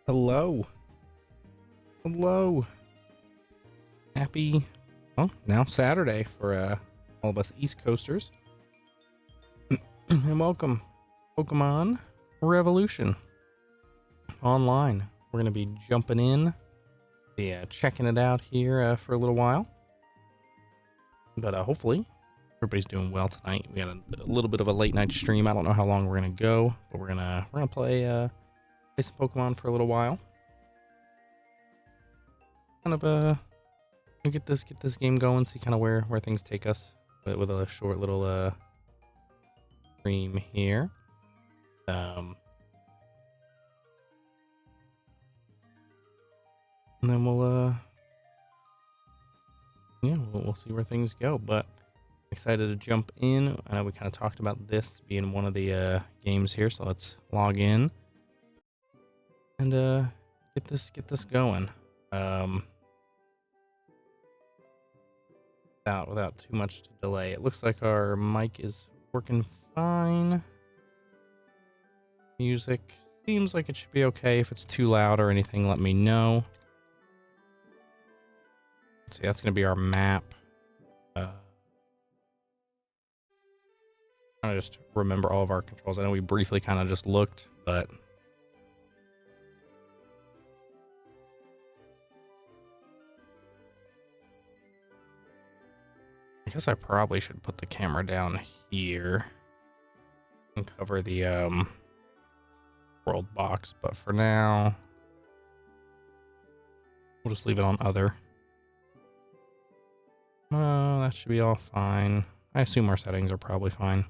Hello. Hello. Happy, well, now Saturday for all of us East Coasters. And welcome, Pokemon Revolution Online. We're going to be jumping in, checking it out here for a little while. But hopefully everybody's doing well tonight. We got a little bit of a late night stream. I don't know how long we're going to go, but we're gonna play some Pokemon for a little while. Kind of get this game going, see kind of where things take us with a short little stream here. And then we'll see where things go. But excited to jump in. I know we kind of talked about this being one of the games here, so let's log in and get this going. Without too much delay. It looks like our mic is working fine. Music seems like it should be okay. If it's too loud or anything, let me know. Let's see, that's going to be our map. Trying to just remember all of our controls. I know we briefly kind of just looked, but I guess I probably should put the camera down here and cover the world box, but for now we'll just leave it on other. That should be all fine. I assume our settings are probably fine.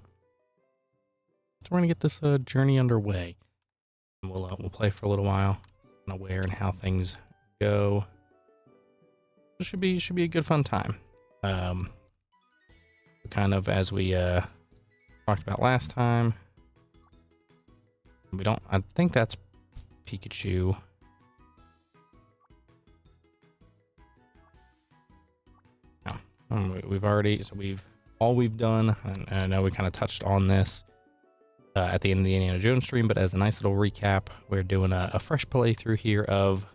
So we're gonna get this journey underway. And we'll play for a little while, kind of where and how things go. It should be a good fun time. Kind of as we talked about last time. I think that's Pikachu. No, we've done, and I know we kind of touched on this at the end of the Indiana Jones stream, but as a nice little recap, we're doing a fresh playthrough here of,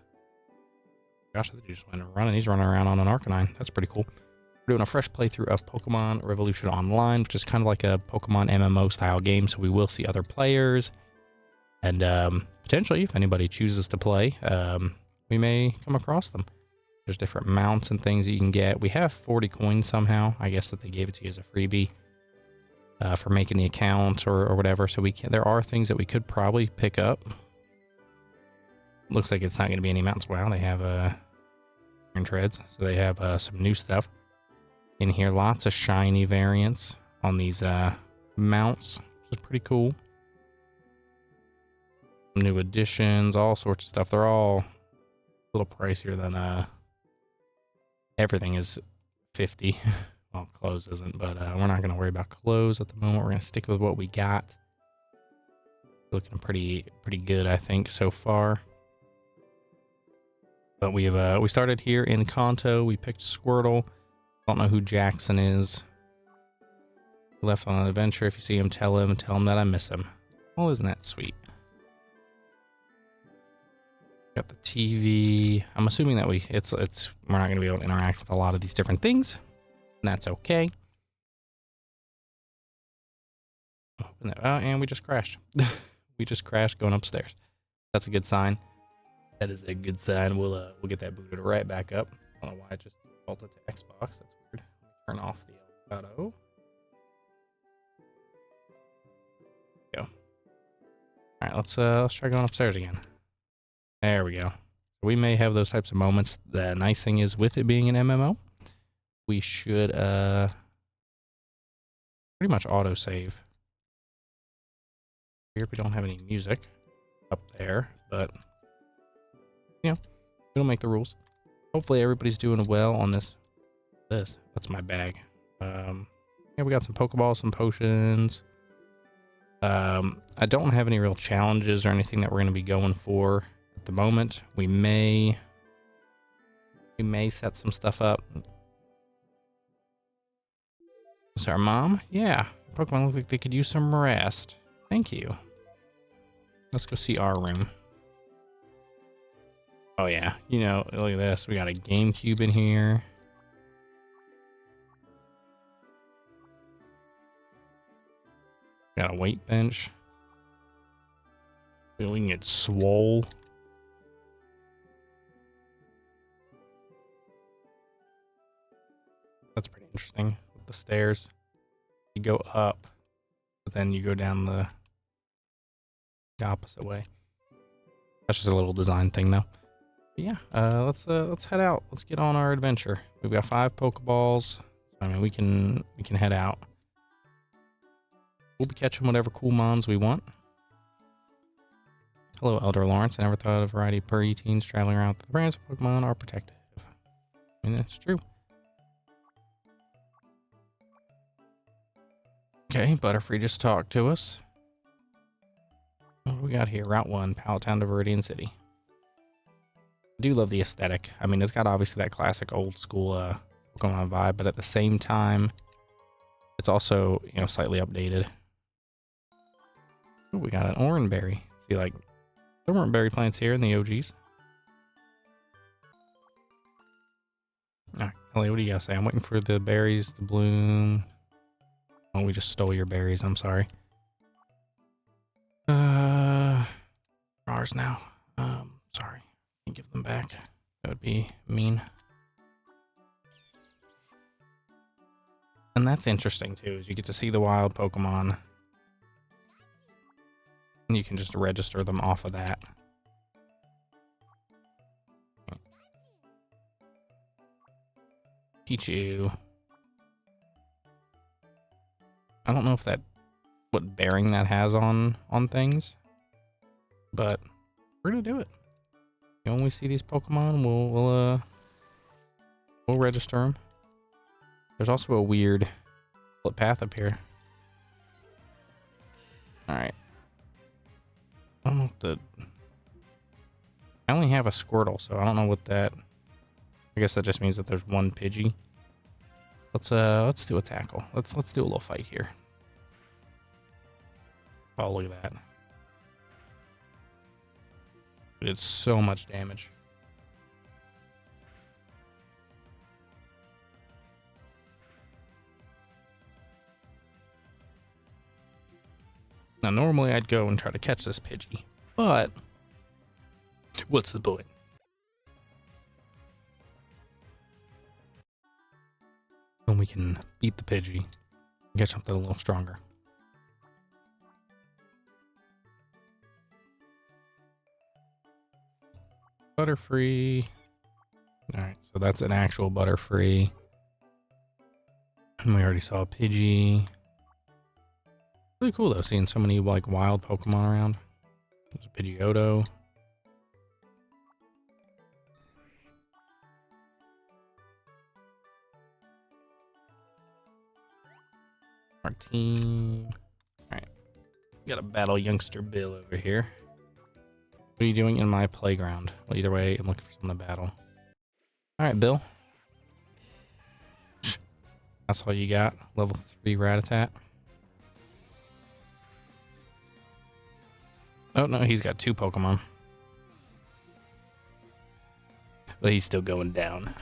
gosh, I just went running. He's running around on an Arcanine. That's pretty cool. We're doing a fresh playthrough of Pokemon Revolution Online, which is kind of like a Pokemon MMO style game, so we will see other players, and potentially, if anybody chooses to play, we may come across them. There's different mounts and things that you can get. We have 40 coins somehow. I guess that they gave it to you as a freebie for making the account or whatever. So there are things that we could probably pick up. Looks like it's not going to be any mounts. Wow, they have iron treads, so they have some new stuff in here. Lots of shiny variants on these mounts, which is pretty cool. New additions, all sorts of stuff. They're all a little pricier than everything is 50. Well, clothes isn't, but we're not going to worry about clothes at the moment. We're going to stick with what we got. Looking pretty good, I think, so far. But we started here in Kanto. We picked Squirtle. Don't know who Jackson is. We left on an adventure. If you see him, tell him that I miss him. Oh, isn't that sweet? Got the TV. I'm assuming that we're not going to be able to interact with a lot of these different things, and that's okay. Open that. Oh, and we just crashed. We just crashed going upstairs. That's a good sign. That is a good sign. We'll get that booted right back up. I don't know why I just defaulted to Xbox. That's weird. Turn off the Elgato. Go. All right, let's try going upstairs again. There we go. We may have those types of moments. The nice thing is, with it being an MMO, we should pretty much autosave. Here we don't have any music up there, but you know, we don't make the rules. Hopefully everybody's doing well on this. That's my bag. Yeah, we got some Pokeballs, some potions. I don't have any real challenges or anything that we're going to be going for at the moment. We may set some stuff up. Is our mom? Yeah. Pokemon look like they could use some rest. Thank you. Let's go see our room. Oh yeah, you know, look at this. We got a GameCube in here. Got a weight bench. We can get swole. That's pretty interesting. With the stairs, you go up, but then you go down the opposite way. That's just a little design thing, though. But yeah, let's head out. Let's get on our adventure. We've got 5 Pokeballs. I mean, we can head out. We'll be catching whatever cool mons we want. Hello, Elder Lawrence. I never thought a variety of pre-teens traveling around with the brands of Pokemon are protective. I mean, that's true. Okay, Butterfree just talked to us. What do we got here? Route 1, Pallet Town to Viridian City. I do love the aesthetic. I mean, it's got obviously that classic old school Pokemon vibe, but at the same time, it's also, you know, slightly updated. Ooh, we got an Oranberry. See, like, there weren't berry plants here in the OGs. Alright, Ellie, what do you gotta say? I'm waiting for the berries to bloom. Oh, we just stole your berries. I'm sorry. Ours now. Sorry. Can't give them back. That would be mean. And that's interesting too, is you get to see the wild Pokemon. And you can just register them off of that. Pichu. I don't know if that, what bearing that has on things, but we're gonna do it. You know, when we see these Pokemon, we'll register them. There's also a weird path up here. All right. I don't know what the. I only have a Squirtle, so I don't know what that. I guess that just means that there's one Pidgey. Let's do a tackle. Let's do a little fight here. Oh, look at that. It did so much damage. Now, normally I'd go and try to catch this Pidgey, but what's the point? When we can beat the Pidgey and get something a little stronger. Butterfree. Alright, so that's an actual Butterfree. And we already saw a Pidgey. Really cool though, seeing so many like wild Pokemon around. There's a Pidgeotto. Our team. Alright. Got a battle youngster Bill over here. What are you doing in my playground? Well, either way, I'm looking for someone to battle. Alright, Bill. That's all you got. Level 3 Rattata. Oh, no, he's got 2 Pokemon. But he's still going down.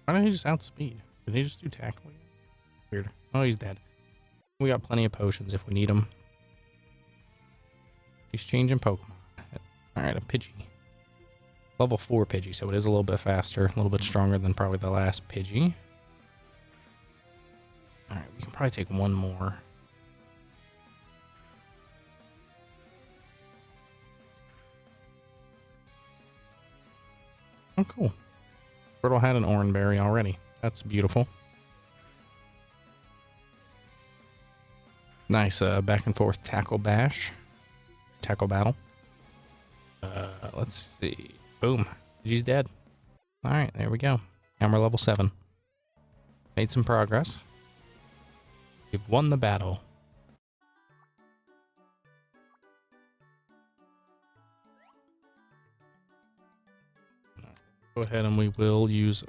Why don't he just outspeed? Did he just do tackling? Weird. Oh, he's dead. We got plenty of potions if we need them. He's changing Pokemon. Alright, a Pidgey. Level 4 Pidgey, so it is a little bit faster, a little bit stronger than probably the last Pidgey. Alright, we can probably take one more. Oh, cool. Squirtle had an Oranberry already. That's beautiful. Nice back and forth tackle bash. Tackle battle. Let's see. Boom. She's dead. Alright, there we go. Now we're level 7. Made some progress. We've won the battle. Go ahead and we will use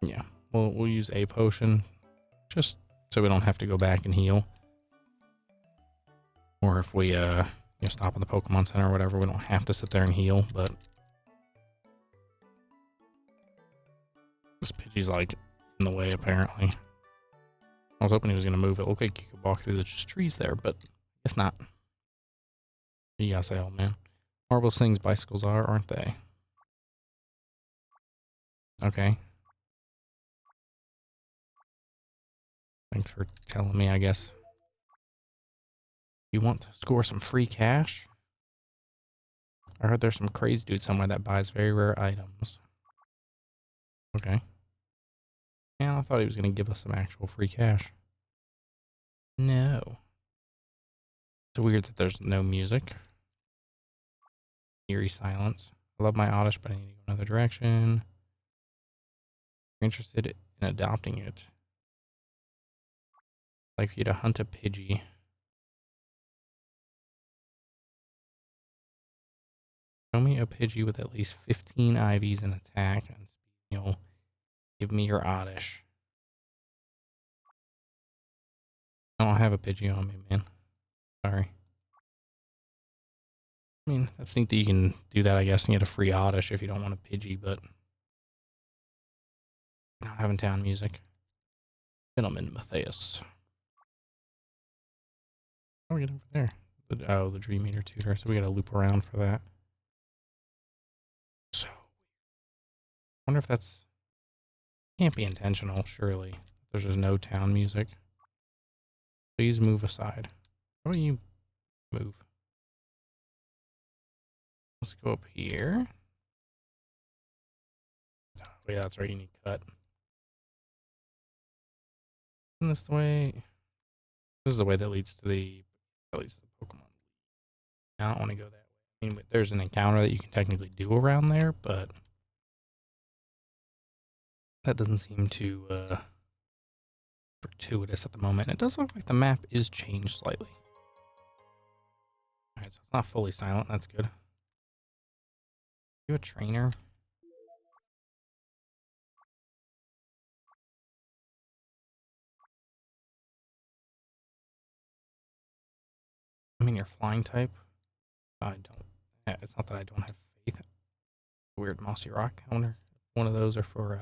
Yeah, we'll use a potion just so we don't have to go back and heal. Or if we stop at the Pokemon Center or whatever, we don't have to sit there and heal. But this Pidgey's like in the way apparently. I was hoping he was gonna move. It looked like you could walk through the trees there, but guess not. You gotta say, old man. Marvelous things bicycles are, aren't they? Okay. Thanks for telling me, I guess. You want to score some free cash? I heard there's some crazy dude somewhere that buys very rare items. Okay. Yeah, I thought he was going to give us some actual free cash. No. It's weird that there's no music. Eerie silence. I love my Oddish, but I need to go another direction. You're interested in adopting it. I'd like for you to hunt a Pidgey. Show me a Pidgey with at least 15 IVs in attack, and you'll give me your Oddish. I don't have a Pidgey on me, man. Sorry. I mean, that's neat that you can do that, I guess, and get a free Oddish if you don't want a Pidgey, but not having town music. Gentleman Matthias. How do we get over there? Oh, the Dream Eater tutor, so we gotta loop around for that. So, I wonder if that's... Can't be intentional, surely. There's just no town music. Please move aside. How do you move? Let's go up here. Oh, yeah, that's right, you need cut. Isn't this the way? This is the way that leads to the Pokemon. I don't want to go that way. I mean, there's an encounter that you can technically do around there, but that doesn't seem too fortuitous at the moment. It does look like the map is changed slightly. Alright, so it's not fully silent. That's good. You a trainer? I mean, you're flying type. I don't. Yeah, it's not that I don't have faith. Weird mossy rock. I wonder if one of those are for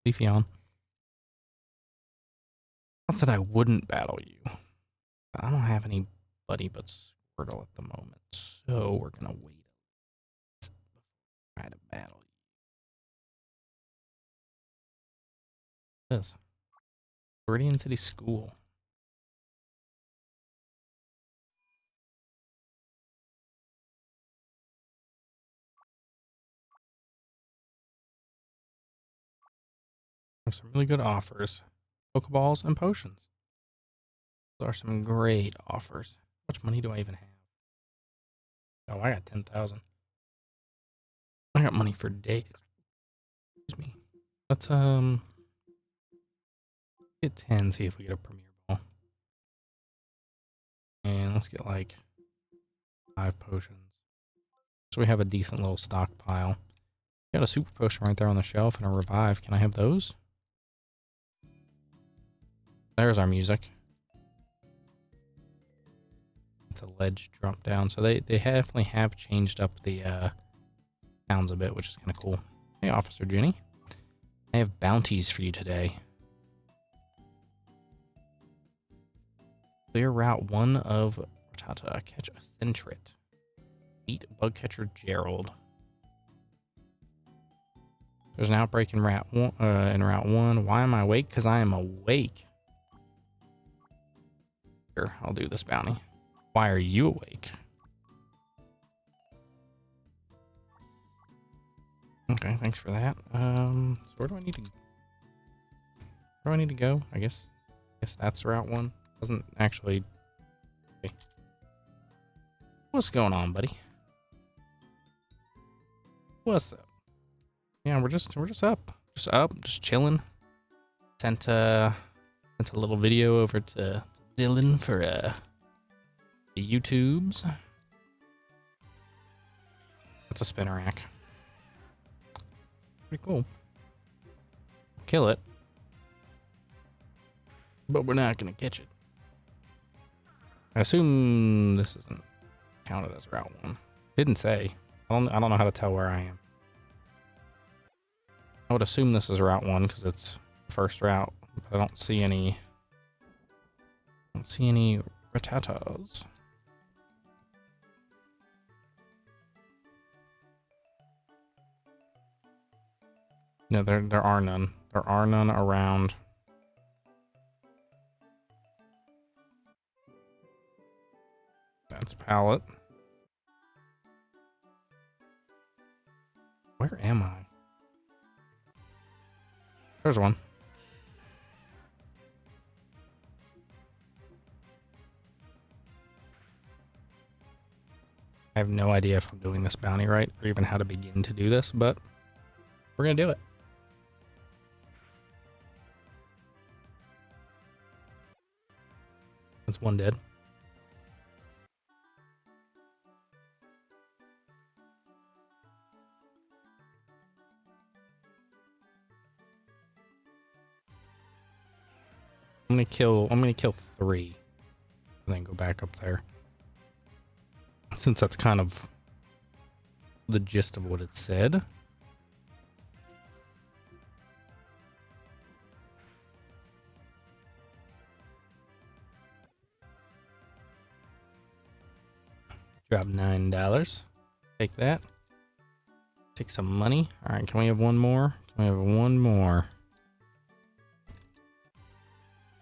Leafeon. Not that I wouldn't battle you. I don't have anybody but Squirtle at the moment, so we're gonna wait. Try to battle you. This Viridian City School. There's some really good offers. Pokeballs and potions. Those are some great offers. How much money do I even have? Oh, I got 10,000. I got money for days. Excuse me. Let's get 10, see if we get a premier ball. And let's get like 5 potions. So we have a decent little stockpile. Got a super potion right there on the shelf and a revive. Can I have those? There's our music. It's a ledge drop down. So they definitely have changed up the sounds a bit, which is kind of cool. Hey, Officer Ginny. I have bounties for you today. Clear Route 1 of Rattata. Catch a Centret. Beat Bugcatcher Gerald. There's an outbreak in Route 1. Why am I awake? Because I am awake. Sure, I'll do this bounty. Why are you awake? Okay, thanks for that. So where do I need to go? I guess that's Route 1. Doesn't actually. Okay. What's going on, buddy? What's up? Yeah, we're just up. Just chilling. Sent a little video over to Dylan for the YouTubes. That's a spinner rack. Pretty cool. kill it, but we're not gonna catch it. I assume this isn't counted as route 1. Didn't say. I don't know how to tell where I am. I would assume this is route 1 because it's the first route, but I don't see any. I don't see any rattatas. No, there are none. There are none around. That's pallet. Where am I? There's one. I have no idea if I'm doing this bounty right or even how to begin to do this, but we're gonna do it. That's one dead. I'm gonna kill 3 and then go back up there. Since that's kind of the gist of what it said. Drop $9. Take that. Take some money. All right, can we have one more? Can we have one more?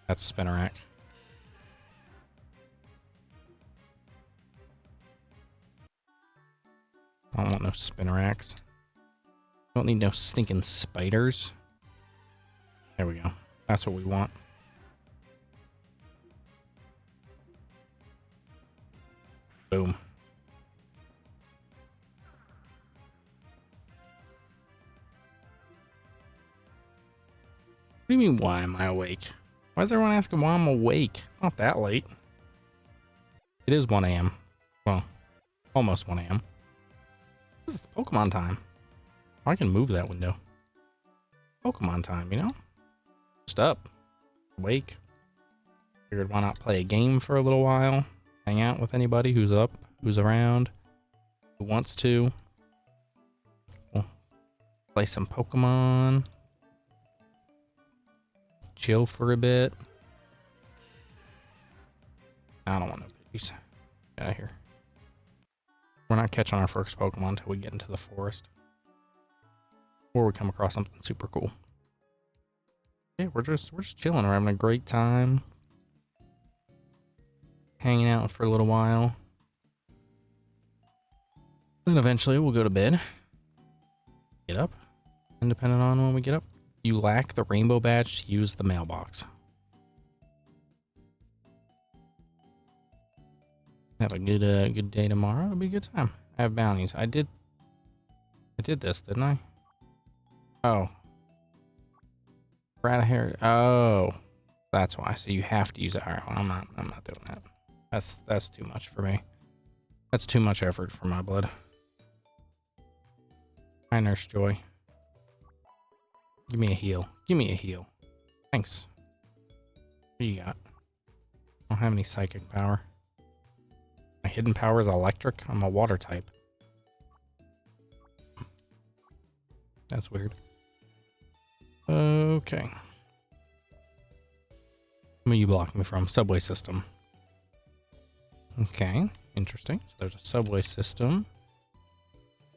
That's a spinnerack. I don't want no spinneracks. Don't need no stinking spiders. There we go. That's what we want. Boom. What do you mean, why am I awake? Why is everyone asking why I'm awake? It's not that late. It is 1 a.m. Well, almost 1 a.m. This is Pokemon time. I can move that window. Pokemon time, you know? Just up. Awake. Figured why not play a game for a little while. Hang out with anybody who's up, who's around, who wants to. We'll play some Pokemon. Chill for a bit. I don't want no piggies. Get out of here. We're not catching our first Pokemon until we get into the forest. Or we come across something super cool. Yeah, we're just chilling. We're having a great time. Hanging out for a little while. Then eventually we'll go to bed. Get up. And depending on when we get up, you lack the rainbow badge to use the mailbox. Have a good day tomorrow. It'll be a good time. I have bounties. I did this, didn't I? Oh. We're out of here. Oh. That's why. So you have to use it. Alright, well, I'm not doing that. That's too much for me. That's too much effort for my blood. Hi, Nurse Joy. Give me a heal. Give me a heal. Thanks. What do you got? I don't have any psychic power. My hidden power is electric. I'm a water type. That's weird. Okay. Where you block me from? Subway system. Okay, interesting. So there's a subway system.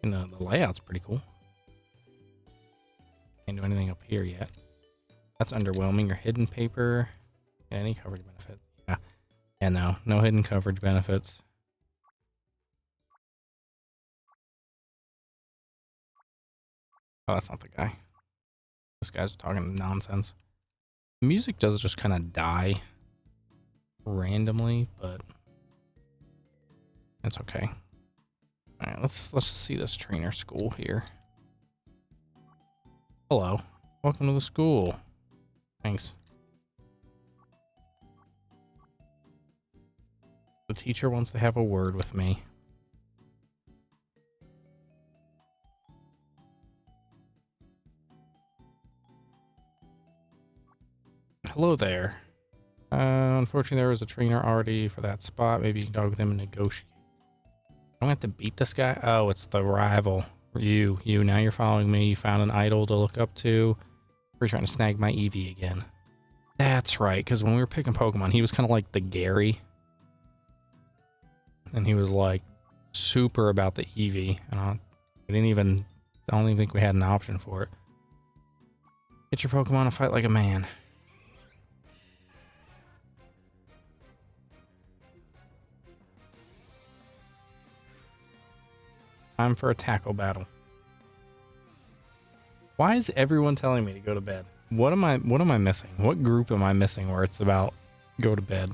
And the layout's pretty cool. Can't do anything up here yet. That's underwhelming. Your hidden paper. Any coverage benefit? Yeah. Yeah, no hidden coverage benefits. Oh, that's not the guy. This guy's talking nonsense. The music does just kind of die randomly, but that's okay. All right, let's see this trainer school here. Hello, welcome to the school. Thanks. The teacher wants to have a word with me. hello there. Unfortunately, there was a trainer already for that spot. Maybe you can talk with him and negotiate. I don't have to beat this guy. Oh, it's the rival. You. Now you're following me. You found an idol to look up to. We're trying to snag my Eevee again. That's right, because when we were picking Pokemon, he was kind of like the Gary. And he was like super about the Eevee. And I don't even think we had an option for it. Get your Pokemon to fight like a man. Time for a tackle battle. Why is everyone telling me to go to bed? What am I missing? What group am I missing where it's about go to bed?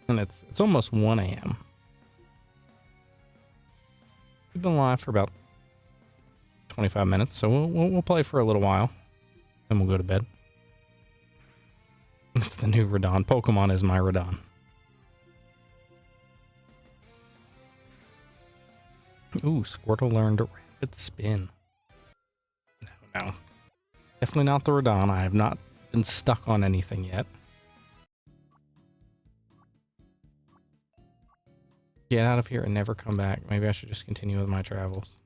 And it's almost 1 a.m. We've been live for about 25 minutes, so we'll play for a little while, then we'll go to bed. It's the new Radon. Pokemon is my Radon. Ooh, Squirtle learned Rapid Spin. No. Definitely not the Radon. I have not been stuck on anything yet. Get out of here and never come back. Maybe I should just continue with my travels.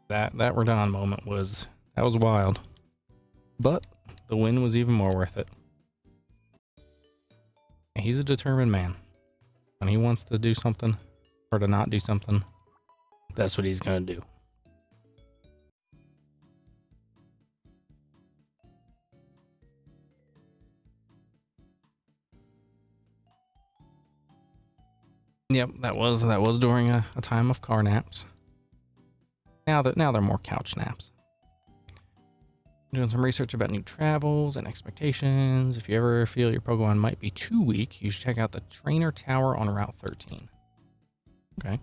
That Radon moment was wild. But the win was even more worth it. And he's a determined man. When he wants to do something or to not do something, that's what he's going to do. Yep, that was during a time of car naps. Now they're more couch naps. Doing some research about new travels and expectations. If you ever feel your Pokemon might be too weak, you should check out the Trainer Tower on Route 13. Okay.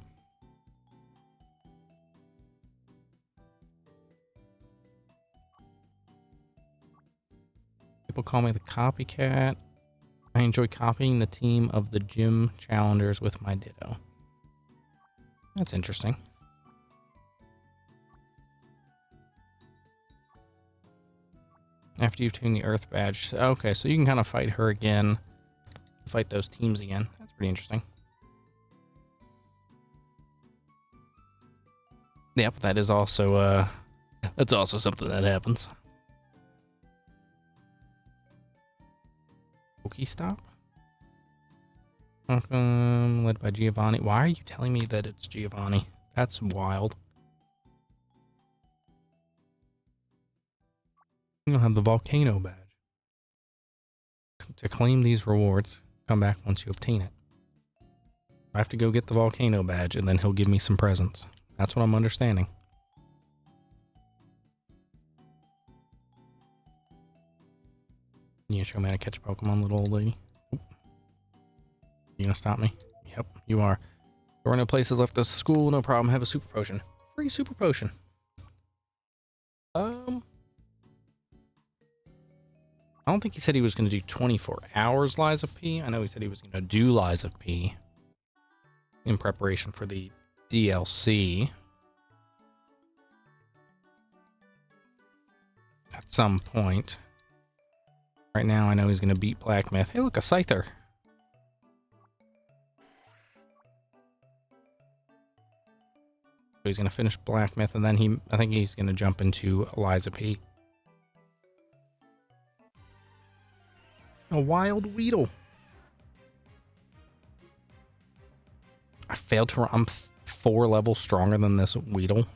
People call me the copycat. I enjoy copying the team of the gym challengers with my Ditto. That's interesting. After you obtain the Earth badge. Okay, so you can kind of fight her again. Fight those teams again. That's pretty interesting. Yep, that is also that's also something that happens. Pokestop? Led by Giovanni. Why are you telling me that it's Giovanni? That's wild. You'll have the volcano badge. To claim these rewards, come back once you obtain it. I have to go get the volcano badge and then he'll give me some presents. That's what I'm understanding. You gonna show me how to catch Pokemon, little old lady? Oop. You gonna stop me? Yep, you are. There are no places left this school, no problem. Have a super potion. Free super potion. I don't think he said he was going to do 24 hours Lies of P. I know he said he was going to do Lies of P in preparation for the DLC at some point. Right now, I know he's going to beat Black Myth. Hey, look, a Scyther. So he's going to finish Black Myth, and then I think he's going to jump into Lies of P. A wild Weedle. I failed to run. I'm 4 levels stronger than this Weedle.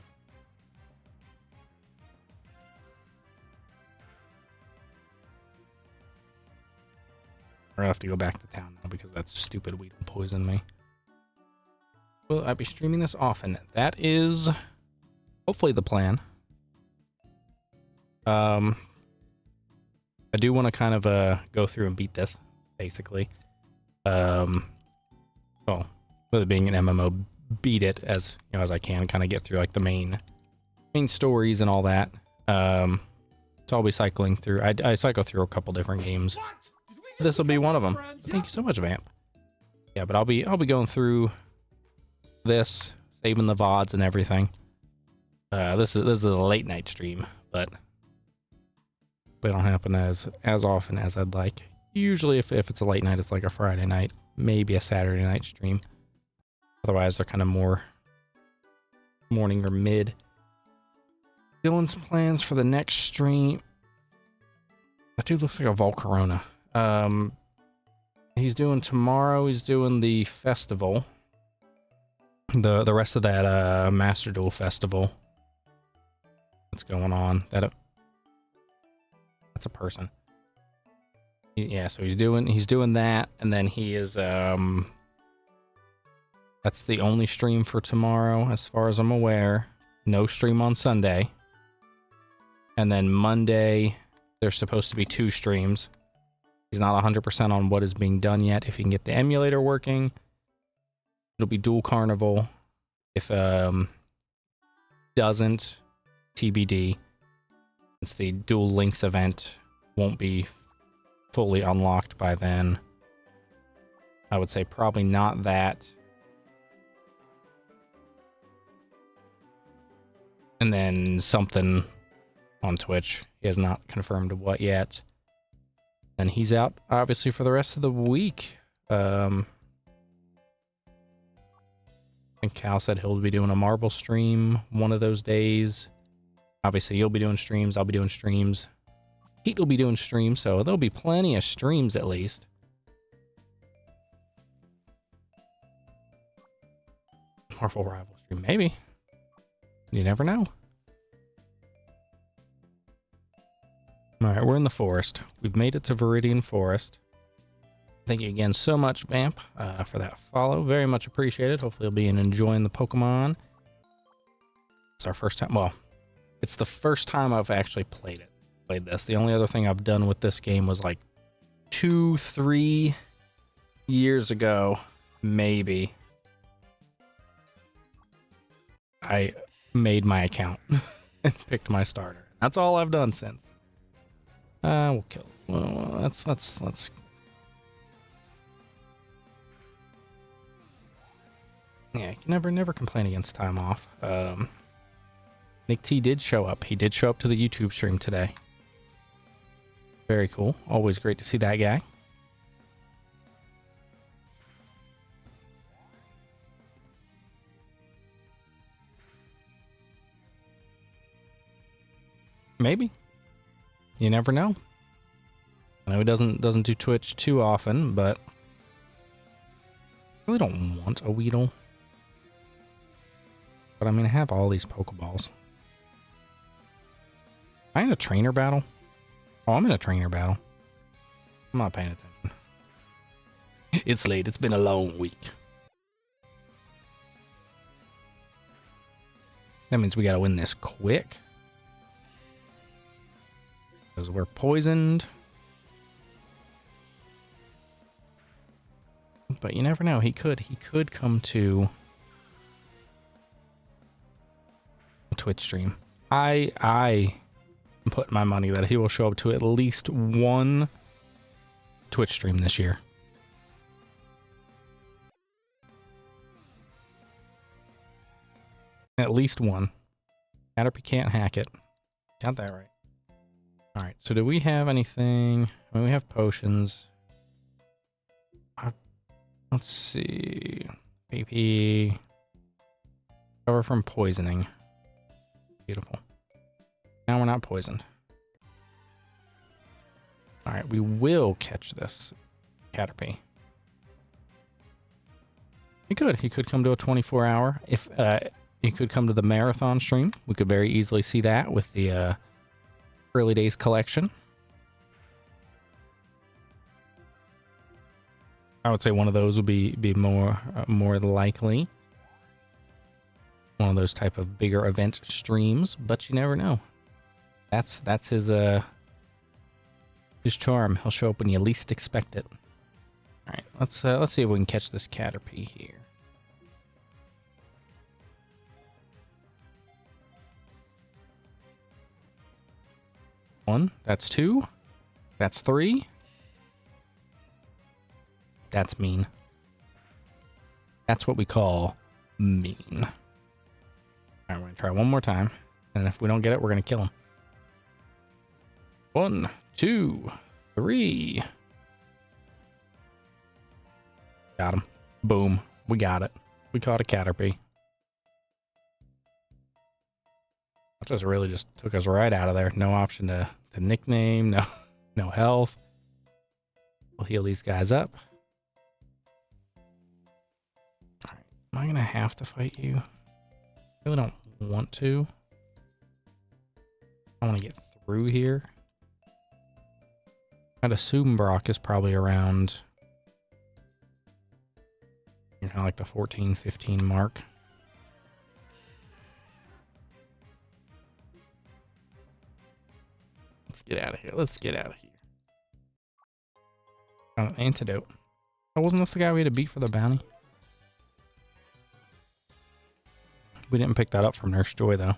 I have to go back to town now because that stupid Weedle poisoned me. Will I be streaming this often? That is hopefully the plan. I do want to kind of go through and beat this, basically. Well, with it being an MMO, beat it as as I can, kind of get through like the main stories and all that. So I'll be cycling through. I cycle through a couple different games. This will be one of them. Thank you so much, Vamp. Yeah, but I'll be going through this, saving the vods and everything. This is a late night stream, but they don't happen as often as I'd like. Usually if it's a late night, it's like a Friday night, maybe a Saturday night stream. Otherwise, they're kind of more morning or mid. Dylan's plans for the next stream. That dude looks like a Volcarona. He's doing tomorrow, he's doing the festival. The rest of that Master Duel festival. What's going on? That's a person. Yeah, so he's doing that, and then he is that's the only stream for tomorrow as far as I'm aware. No stream on Sunday. And then Monday there's supposed to be 2 streams. He's not 100% on what is being done yet. If he can get the emulator working, it'll be Dual Carnival. If doesn't, TBD. Since the Dual Links event won't be fully unlocked by then, I would say probably not that. And then something on Twitch. He has not confirmed what yet. And he's out, obviously, for the rest of the week. I think Cal said he'll be doing a marble stream one of those days. Obviously, you'll be doing streams. I'll be doing streams. Pete will be doing streams, so there'll be plenty of streams at least. Marvel Rival stream, maybe. You never know. Alright, we're in the forest. We've made it to Viridian Forest. Thank you again so much, Vamp, for that follow. Very much appreciated. Hopefully you'll be enjoying the Pokemon. It's our first time. Well, it's the first time I've actually played this. The only other thing I've done with this game was like 2-3 years ago, maybe. I made my account and picked my starter. That's all I've done since. We'll kill. Well, let's. Yeah, you can never complain against time off. Nick T did show up. He did show up to the YouTube stream today. Very cool. Always great to see that guy. Maybe. You never know. I know he doesn't do Twitch too often, but I really don't want a Weedle. But I mean, I have all these Pokeballs. Am I in a trainer battle? Oh, I'm in a trainer battle. I'm not paying attention. It's late. It's been a long week. That means we gotta win this quick. Because we're poisoned. But you never know. He could come to a Twitch stream. I am putting my money that he will show up to at least one Twitch stream this year. At least one. Caterpie can't hack it. Got that right. Alright, so do we have anything? I mean, we have potions. Let's see. PP. Cover from poisoning. Beautiful. Now we're not poisoned. Alright, we will catch this Caterpie. He could come to a 24-hour. If he could come to the marathon stream, we could very easily see that with the early days collection. I would say one of those would be more likely. One of those type of bigger event streams, but you never know. That's his charm. He'll show up when you least expect it. All right, let's see if we can catch this Caterpie here. One, that's 2, that's 3. That's mean. That's what we call mean. All right, we're gonna try one more time, and if we don't get it, we're gonna kill him. 1, 2, 3. Got him. Boom. We got it. We caught a caterpie. That just really just took us right out of there. No option to nickname. No health. We'll heal these guys up. All right. Am I gonna have to fight you? I really don't want to. I want to get through here. I'd assume Brock is probably around kind of like the 14, 15 mark. Let's get out of here. Let's get out of here. An antidote. Oh, wasn't this the guy we had to beat for the bounty? We didn't pick that up from Nurse Joy, though.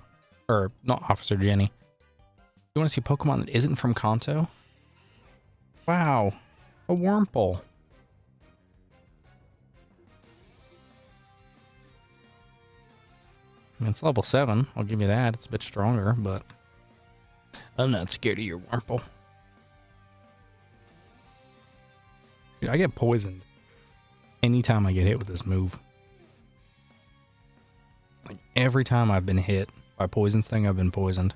Or, not Officer Jenny. You want to see Pokemon that isn't from Kanto? Wow. A Wurmple. I mean, it's level 7. I'll give you that. It's a bit stronger, but I'm not scared of your Wurmple. Dude, I get poisoned anytime I get hit with this move. Like, every time I've been hit by Poison Sting, I've been poisoned.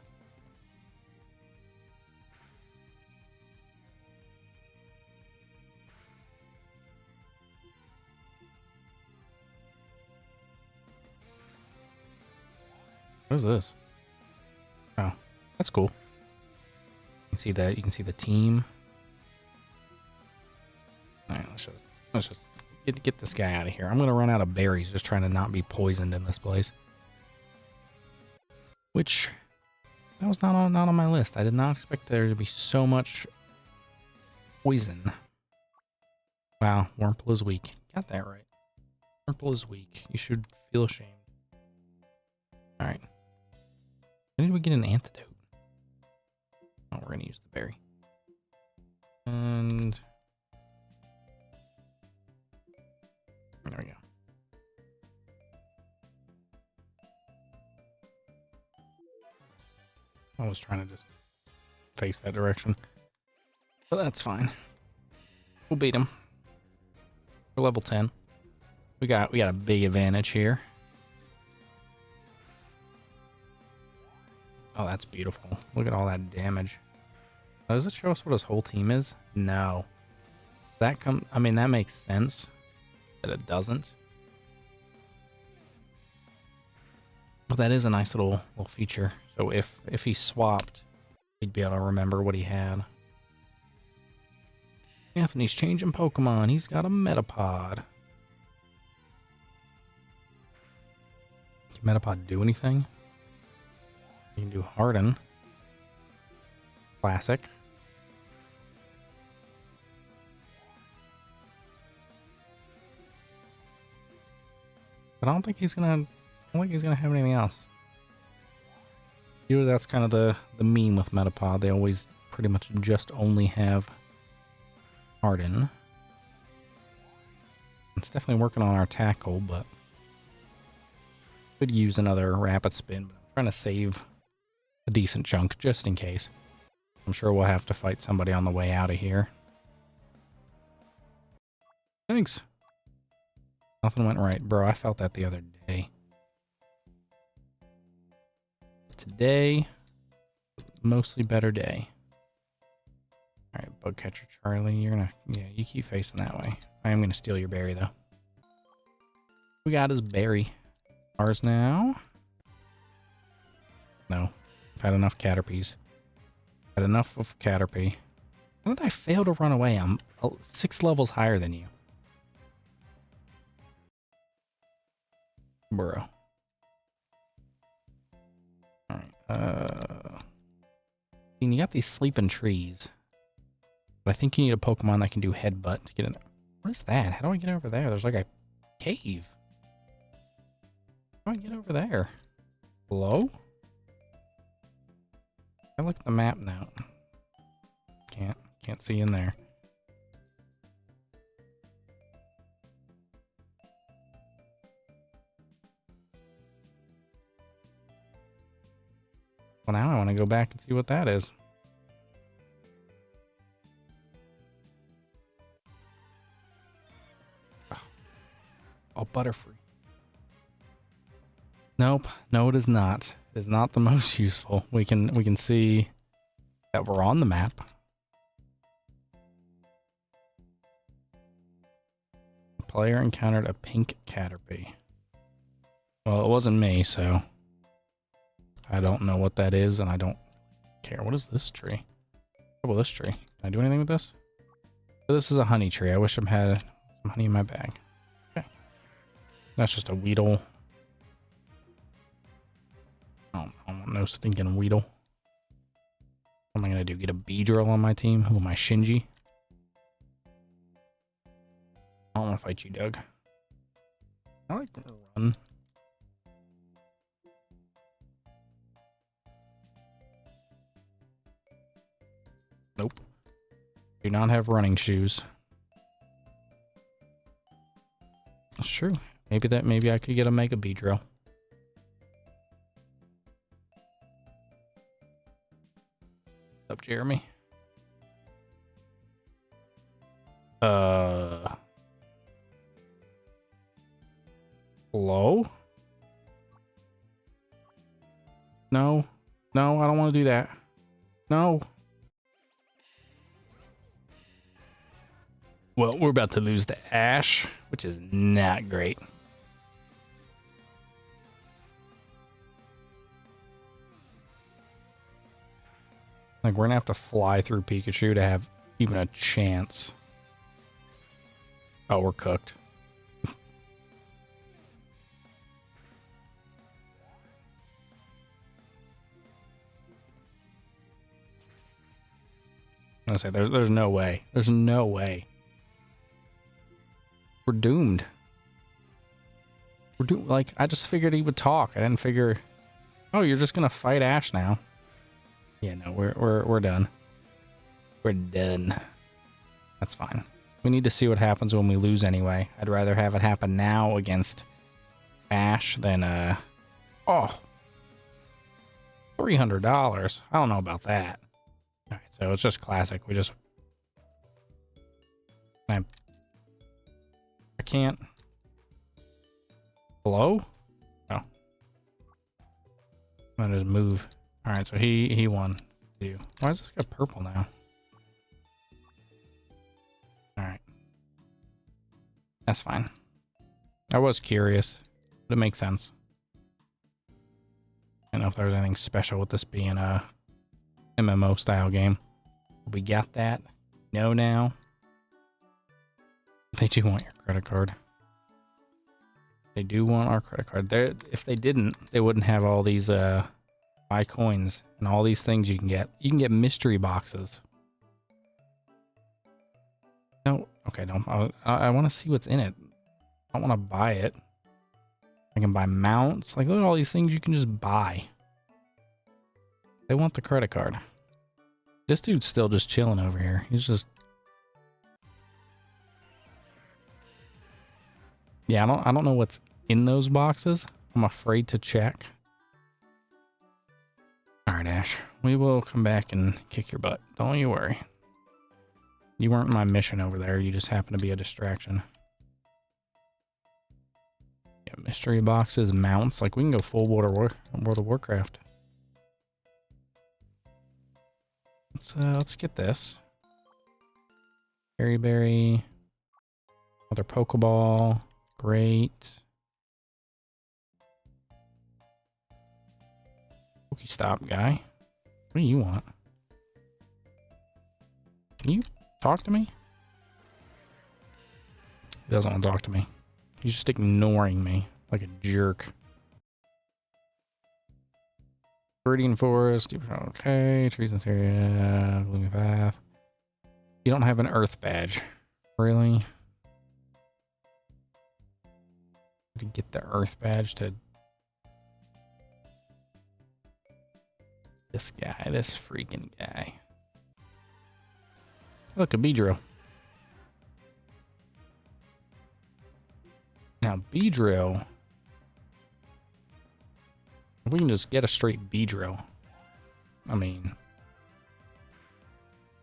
What is this? Oh, that's cool. You can see that. You can see the team. All right, let's just get this guy out of here. I'm gonna run out of berries just trying to not be poisoned in this place. Which that was not on my list. I did not expect there to be so much poison. Wow, Wurmple is weak. Got that right. Wurmple is weak. You should feel ashamed. All right. When did we get an antidote? Oh, we're gonna use the berry. And there we go. I was trying to just face that direction, but that's fine. We'll beat him. We're level 10. We got a big advantage here. Oh, that's beautiful. Look at all that damage. Does it show us what his whole team is? No. I mean, that makes sense that it doesn't. But that is a nice little feature. So if he swapped, he'd be able to remember what he had. Anthony's changing Pokemon. He's got a Metapod. Can Metapod do anything? You can do Harden. Classic. But I don't think he's gonna have anything else. Usually that's kind of the meme with Metapod. They always pretty much just only have Harden. It's definitely working on our tackle, but could use another rapid spin, but I'm trying to save a decent chunk just in case. I'm sure we'll have to fight somebody on the way out of here. Thanks. Nothing went right. Bro, I felt that the other day. Today, mostly better day. Alright, Bugcatcher Charlie, you keep facing that way. I am gonna steal your berry though. We got his berry. Ours now? No. I've had enough Caterpies. Had enough of Caterpie. How did I fail to run away? I'm 6 levels higher than you. Bro. Alright, you got these sleeping trees. But I think you need a Pokemon that can do headbutt to get in there. What is that? How do I get over there? There's like a cave. How do I get over there? Hello? I look at the map now. Can't see in there. Well, now I want to go back and see what that is. Oh, all Butterfree. Nope. No, it is not. It is not the most useful. We can see that we're on the map. The player encountered a pink caterpie. Well, it wasn't me, so I don't know what that is, and I don't care. What is this tree? Oh, well, this tree. Can I do anything with this? So this is a honey tree. I wish I had some honey in my bag. Okay. That's just a weedle. I don't want no stinking weedle. What am I going to do? Get a Beedrill on my team? Who am I, Shinji? I don't want to fight you, Doug. I like to run. Nope. Do not have running shoes. That's true. Maybe I could get a Mega Beedrill. What's up, Jeremy? Hello? No. No, I don't want to do that. No. Well, we're about to lose to Ash, which is not great. Like, we're gonna have to fly through Pikachu to have even a chance. Oh, we're cooked. I'm gonna say there's no way. There's no way. We're doomed. We're doomed. Like, I just figured he would talk. I didn't figure. Oh, you're just gonna fight Ash now. Yeah, no, we're done. We're done. That's fine. We need to see what happens when we lose anyway. I'd rather have it happen now against Ash than oh, $300. I don't know about that. All right, so it's just classic. We just I can't. Hello? Oh. I'm gonna just move. All right, so he won. Too. Why is this guy purple now? All right, that's fine. I was curious, but it makes sense. I don't know if there's anything special with this being a MMO style game. We got that. No, now they do want your credit card. They do want our credit card. If they didn't, they wouldn't have all these buy coins and all these things you can get. You can get mystery boxes. No, okay, no. I want to see what's in it. I don't want to buy it. I can buy mounts. Like, look at all these things you can just buy. They want the credit card. This dude's still just chilling over here. He's just. Yeah, I don't know what's in those boxes. I'm afraid to check. All right, Ash. We will come back and kick your butt. Don't you worry. You weren't my mission over there. You just happened to be a distraction. Yeah, mystery boxes, mounts. Like, we can go full World of Warcraft. Let's get this. Berry. Another Pokeball. Great. Pokestop guy. What do you want? Can you talk to me? He doesn't want to talk to me. He's just ignoring me like a jerk. Viridian Forest. Okay. Trees in this area. Gloomy Path. You don't have an Earth badge. Really? To get the Earth badge to this guy, this freaking guy. Look, a Beedrill. Now, Beedrill. We can just get a straight Beedrill. I mean,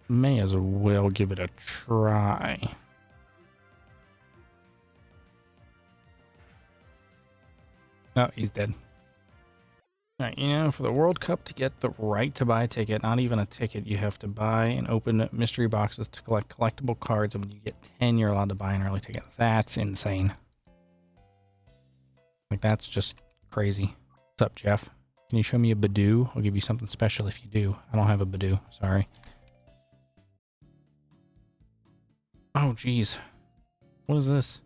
may as well give it a try. Oh, he's dead. Alright, you know, for the World Cup, to get the right to buy a ticket, not even a ticket, you have to buy and open mystery boxes to collect collectible cards, and when you get 10, you're allowed to buy an early ticket. That's insane. Like, that's just crazy. What's up, Jeff? Can you show me a Badoo? I'll give you something special if you do. I don't have a Badoo, sorry. Oh, jeez. What is this?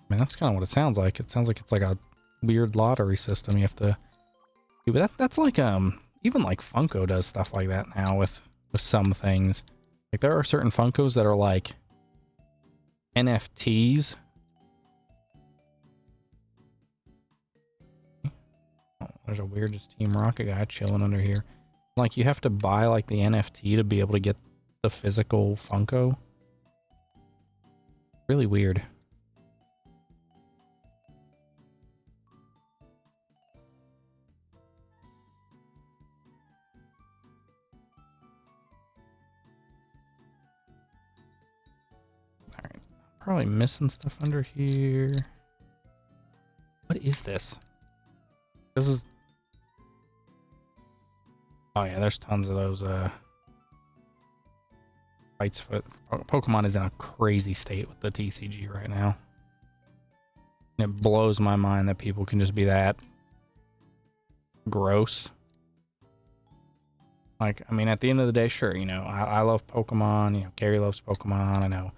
I mean, that's kind of what it sounds like. It sounds like it's like a weird lottery system you have to do. But that's like, even like Funko does stuff like that now with some things. Like, there are certain Funkos that are like NFTs. Oh, there's a weird just Team Rocket guy chilling under here. Like, you have to buy like the NFT to be able to get the physical Funko. Really weird. Probably missing stuff under here. What is this? This is... Oh yeah, there's tons of those fights. Pokemon is in a crazy state with the TCG right now. It blows my mind that people can just be that gross. Like, I mean, at the end of the day, sure, you know, I love Pokemon. You know, Gary loves Pokemon. I know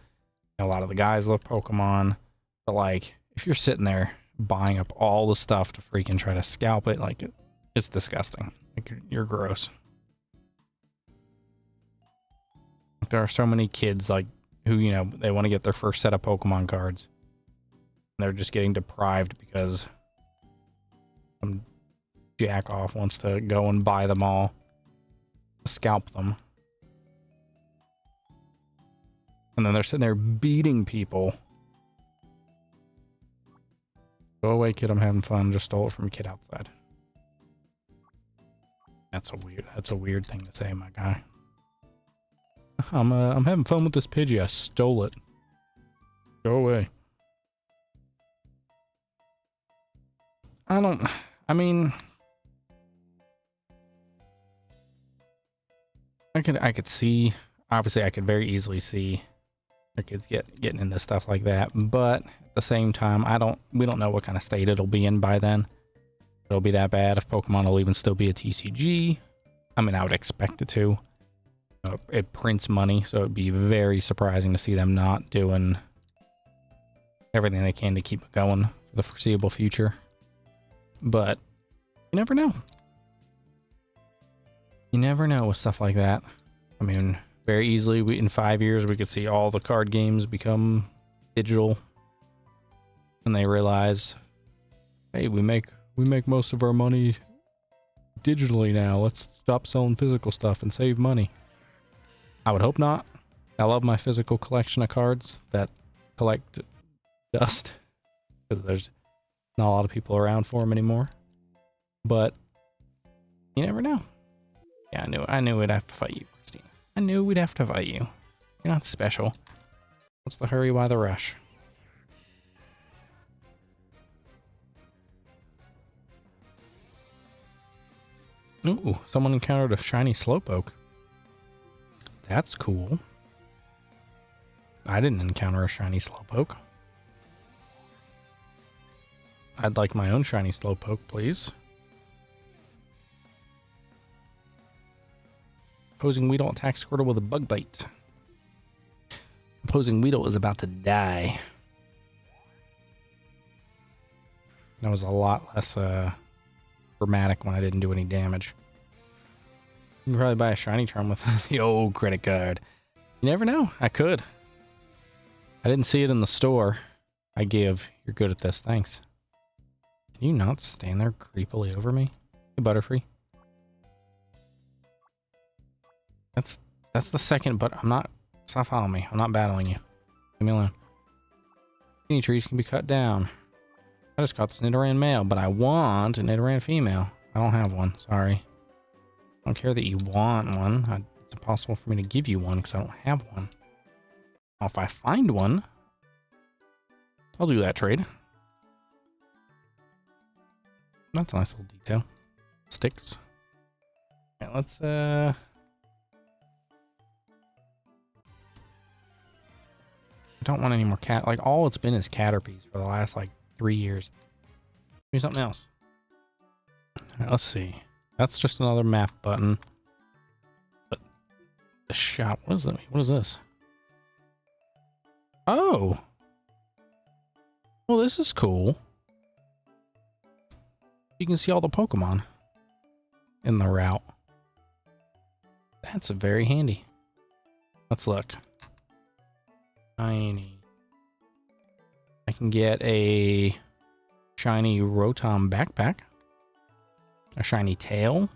a lot of the guys love Pokemon, but like, if you're sitting there buying up all the stuff to freaking try to scalp it, like, it's disgusting. Like, you're gross. There are so many kids, like, who, you know, they want to get their first set of Pokemon cards. And they're just getting deprived because some jack off wants to go and buy them all, scalp them. And then they're sitting there beating people. Go away, kid, I'm having fun. Just stole it from a kid outside. That's a weird thing to say, my guy. I'm having fun with this Pidgey. I stole it. Go away. I mean, I could see, obviously I could very easily see our kids getting into stuff like that, but at the same time, we don't know what kind of state it'll be in by then. It'll be that bad if Pokemon will even still be a TCG. I mean, I would expect it to. It prints money, so it'd be very surprising to see them not doing everything they can to keep it going for the foreseeable future. But you never know. You never know with stuff like that. I mean, very easily, in 5 years, we could see all the card games become digital. And they realize, hey, we make most of our money digitally now. Let's stop selling physical stuff and save money. I would hope not. I love my physical collection of cards that collect dust, because there's not a lot of people around for them anymore. But you never know. Yeah, I knew we'd have to fight you, Christina. I knew we'd have to fight you. You're not special. What's the hurry? Why the rush? Ooh, someone encountered a shiny Slowpoke. That's cool. I didn't encounter a shiny Slowpoke. I'd like my own shiny Slowpoke, please. Opposing Weedle attacks Squirtle with a bug bite. Opposing Weedle is about to die. That was a lot less dramatic when I didn't do any damage. You can probably buy a shiny charm with the old credit card. You never know. I could. I didn't see it in the store. I give. You're good at this. Thanks. Can you not stand there creepily over me? Hey, Butterfree. That's the second, but I'm not... Stop following me. I'm not battling you. Leave me alone. Any trees can be cut down. I just got this Nidoran male, but I want a Nidoran female. I don't have one. Sorry. I don't care that you want one. It's impossible for me to give you one because I don't have one. Now, if I find one, I'll do that trade. That's a nice little detail. Sticks. Yeah, let's I don't want any more cat. Like, all it's been is Caterpies for the last like 3 years. Give me something else. Right, let's see. That's just another map button. But the shop. What is that? What is this? Oh. Well, this is cool. You can see all the Pokemon in the route. That's very handy. Let's look. Shiny. I can get a shiny Rotom backpack. A shiny tail.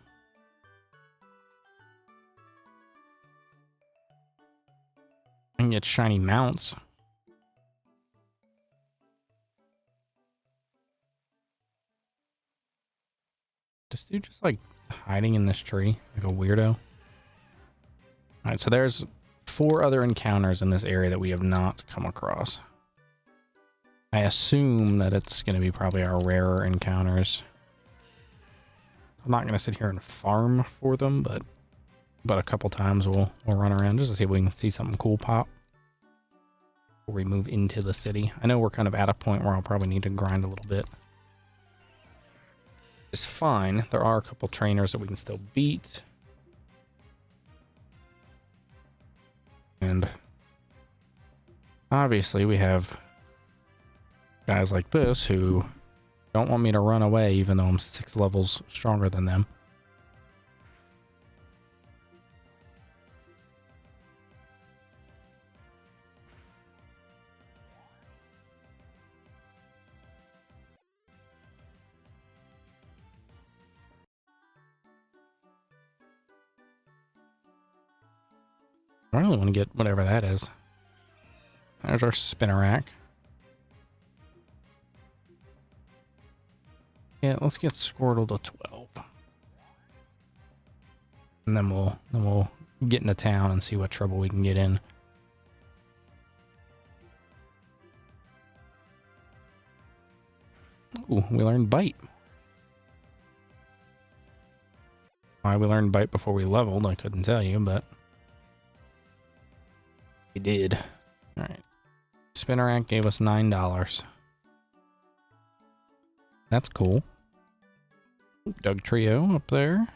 I can get shiny mounts. This dude just like hiding in this tree like a weirdo. Alright, so there's 4 other encounters in this area that we have not come across. I assume that it's going to be probably our rarer encounters. I'm not going to sit here and farm for them, but a couple times we'll run around just to see if we can see something cool pop before we move into the city. I know we're kind of at a point where I'll probably need to grind a little bit. It's fine. There are a couple trainers that we can still beat. And obviously we have guys like this who don't want me to run away even though I'm 6 levels stronger than them. I really want to get whatever that is. There's our Spinnerack. Yeah, let's get Squirtle to 12. And then we'll get into town and see what trouble we can get in. Ooh, we learned Bite. Why we learned Bite before we leveled, I couldn't tell you, but we did. Alright. Spinnerack gave us $9. That's cool. Doug Trio up there.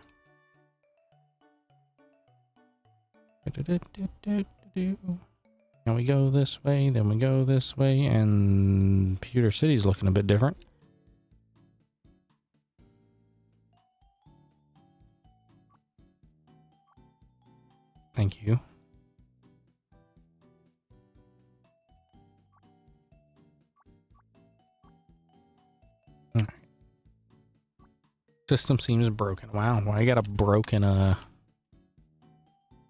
And we go this way, then we go this way, and Pewter City's looking a bit different. Thank you. Alright. System seems broken. Wow, well, I got a broken, what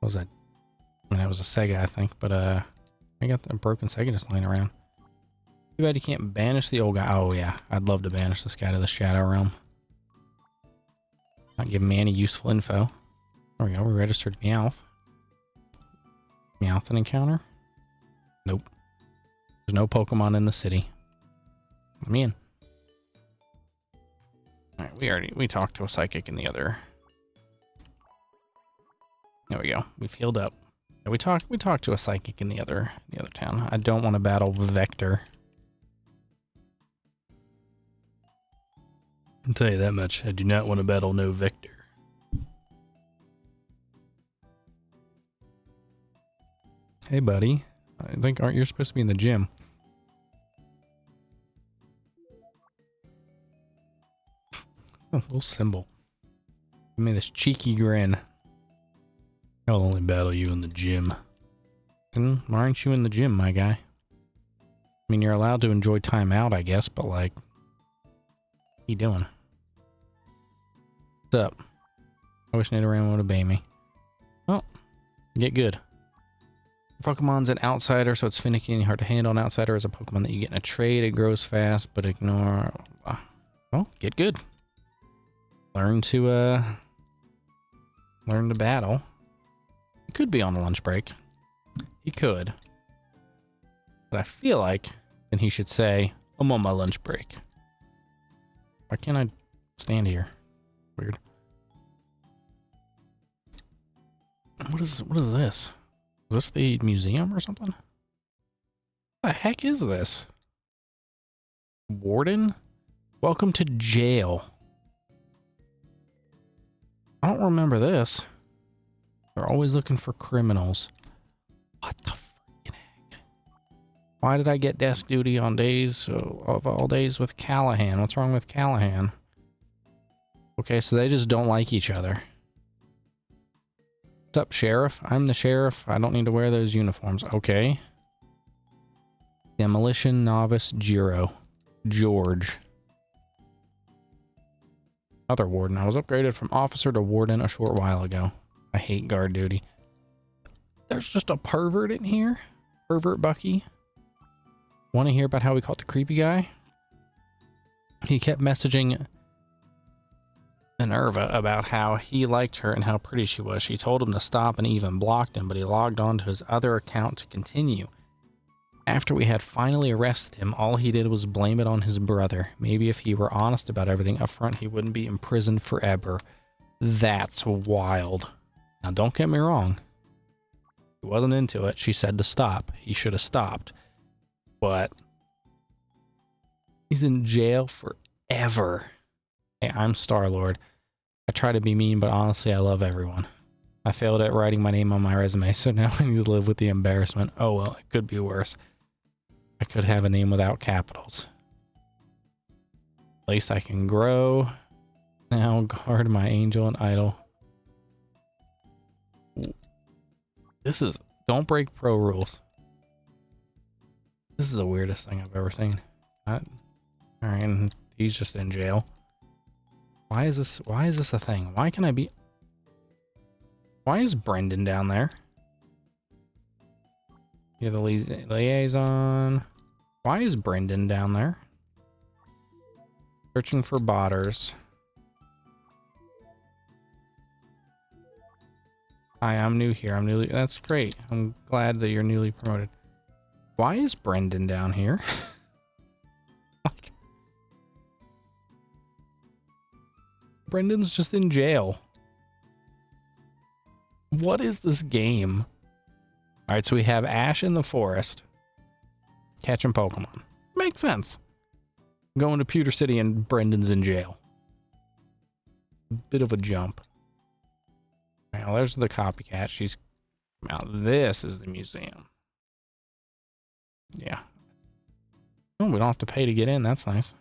was that? I mean, that was a Sega, I think, but, I got a broken Sega just laying around. Too bad you can't banish the old guy. Oh, yeah, I'd love to banish this guy to the Shadow Realm. Not giving me any useful info. There we go, we registered Meowth. Meowth an encounter? Nope. There's no Pokemon in the city. Let me in. Alright, we talked to a psychic in the other. There we go. We've healed up. Yeah, we talked to a psychic in the other town. I don't want to battle Vector. I'll tell you that much. I do not want to battle no Vector. Hey, buddy. I think aren't you supposed to be in the gym? A little symbol. Give me this cheeky grin. I'll only battle you in the gym. And why aren't you in the gym, my guy? I mean, you're allowed to enjoy time out, I guess, but like, what you doing? What's up? I wish Nidoran would obey me. Well, get good. Pokemon's an outsider, so it's finicky and hard to handle. An outsider is a Pokemon that you get in a trade. It grows fast, but ignore. Well, get good. Learn to battle. He could be on a lunch break. He could. But I feel like then he should say, I'm on my lunch break. Why can't I stand here? Weird. What is this? Is this the museum or something? What the heck is this? Warden? Welcome to jail. I don't remember this. They're always looking for criminals. What the freaking heck? Why did I get desk duty on days of all days with Callahan? What's wrong with Callahan? Okay, so they just don't like each other. What's up, Sheriff? I'm the sheriff. I don't need to wear those uniforms. Okay. Demolition Novice George. Another warden. I was upgraded from officer to warden a short while ago. I hate guard duty. There's just a pervert in here. Pervert Bucky. Want to hear about how we caught the creepy guy? He kept messaging Minerva about how he liked her and how pretty she was. She told him to stop and even blocked him, but he logged on to his other account to continue. After we had finally arrested him, all he did was blame it on his brother. Maybe if he were honest about everything up front, he wouldn't be imprisoned forever. That's wild. Now, don't get me wrong. He wasn't into it. She said to stop. He should have stopped. But he's in jail forever. Hey, I'm Star-Lord. I try to be mean, but honestly, I love everyone. I failed at writing my name on my resume, so now I need to live with the embarrassment. Oh well, it could be worse. I could have a name without capitals. At least I can grow. Now guard my angel and idol. This is... Don't break pro rules. This is the weirdest thing I've ever seen. Alright, and he's just in jail. Why is this a thing? Why can I be... Why is Brendan down there? You're the liaison. Why is Brendan down there? Searching for botters. Hi, I'm new here. I'm newly... That's great. I'm glad that you're newly promoted. Why is Brendan down here? Like, Brendan's just in jail. What is this game? Alright, so we have Ash in the forest. Catching Pokemon. Makes sense. Going to Pewter City and Brendan's in jail. Bit of a jump. Now there's the copycat. She's... Now this is the museum. Yeah. Oh, we don't have to pay to get in. That's nice.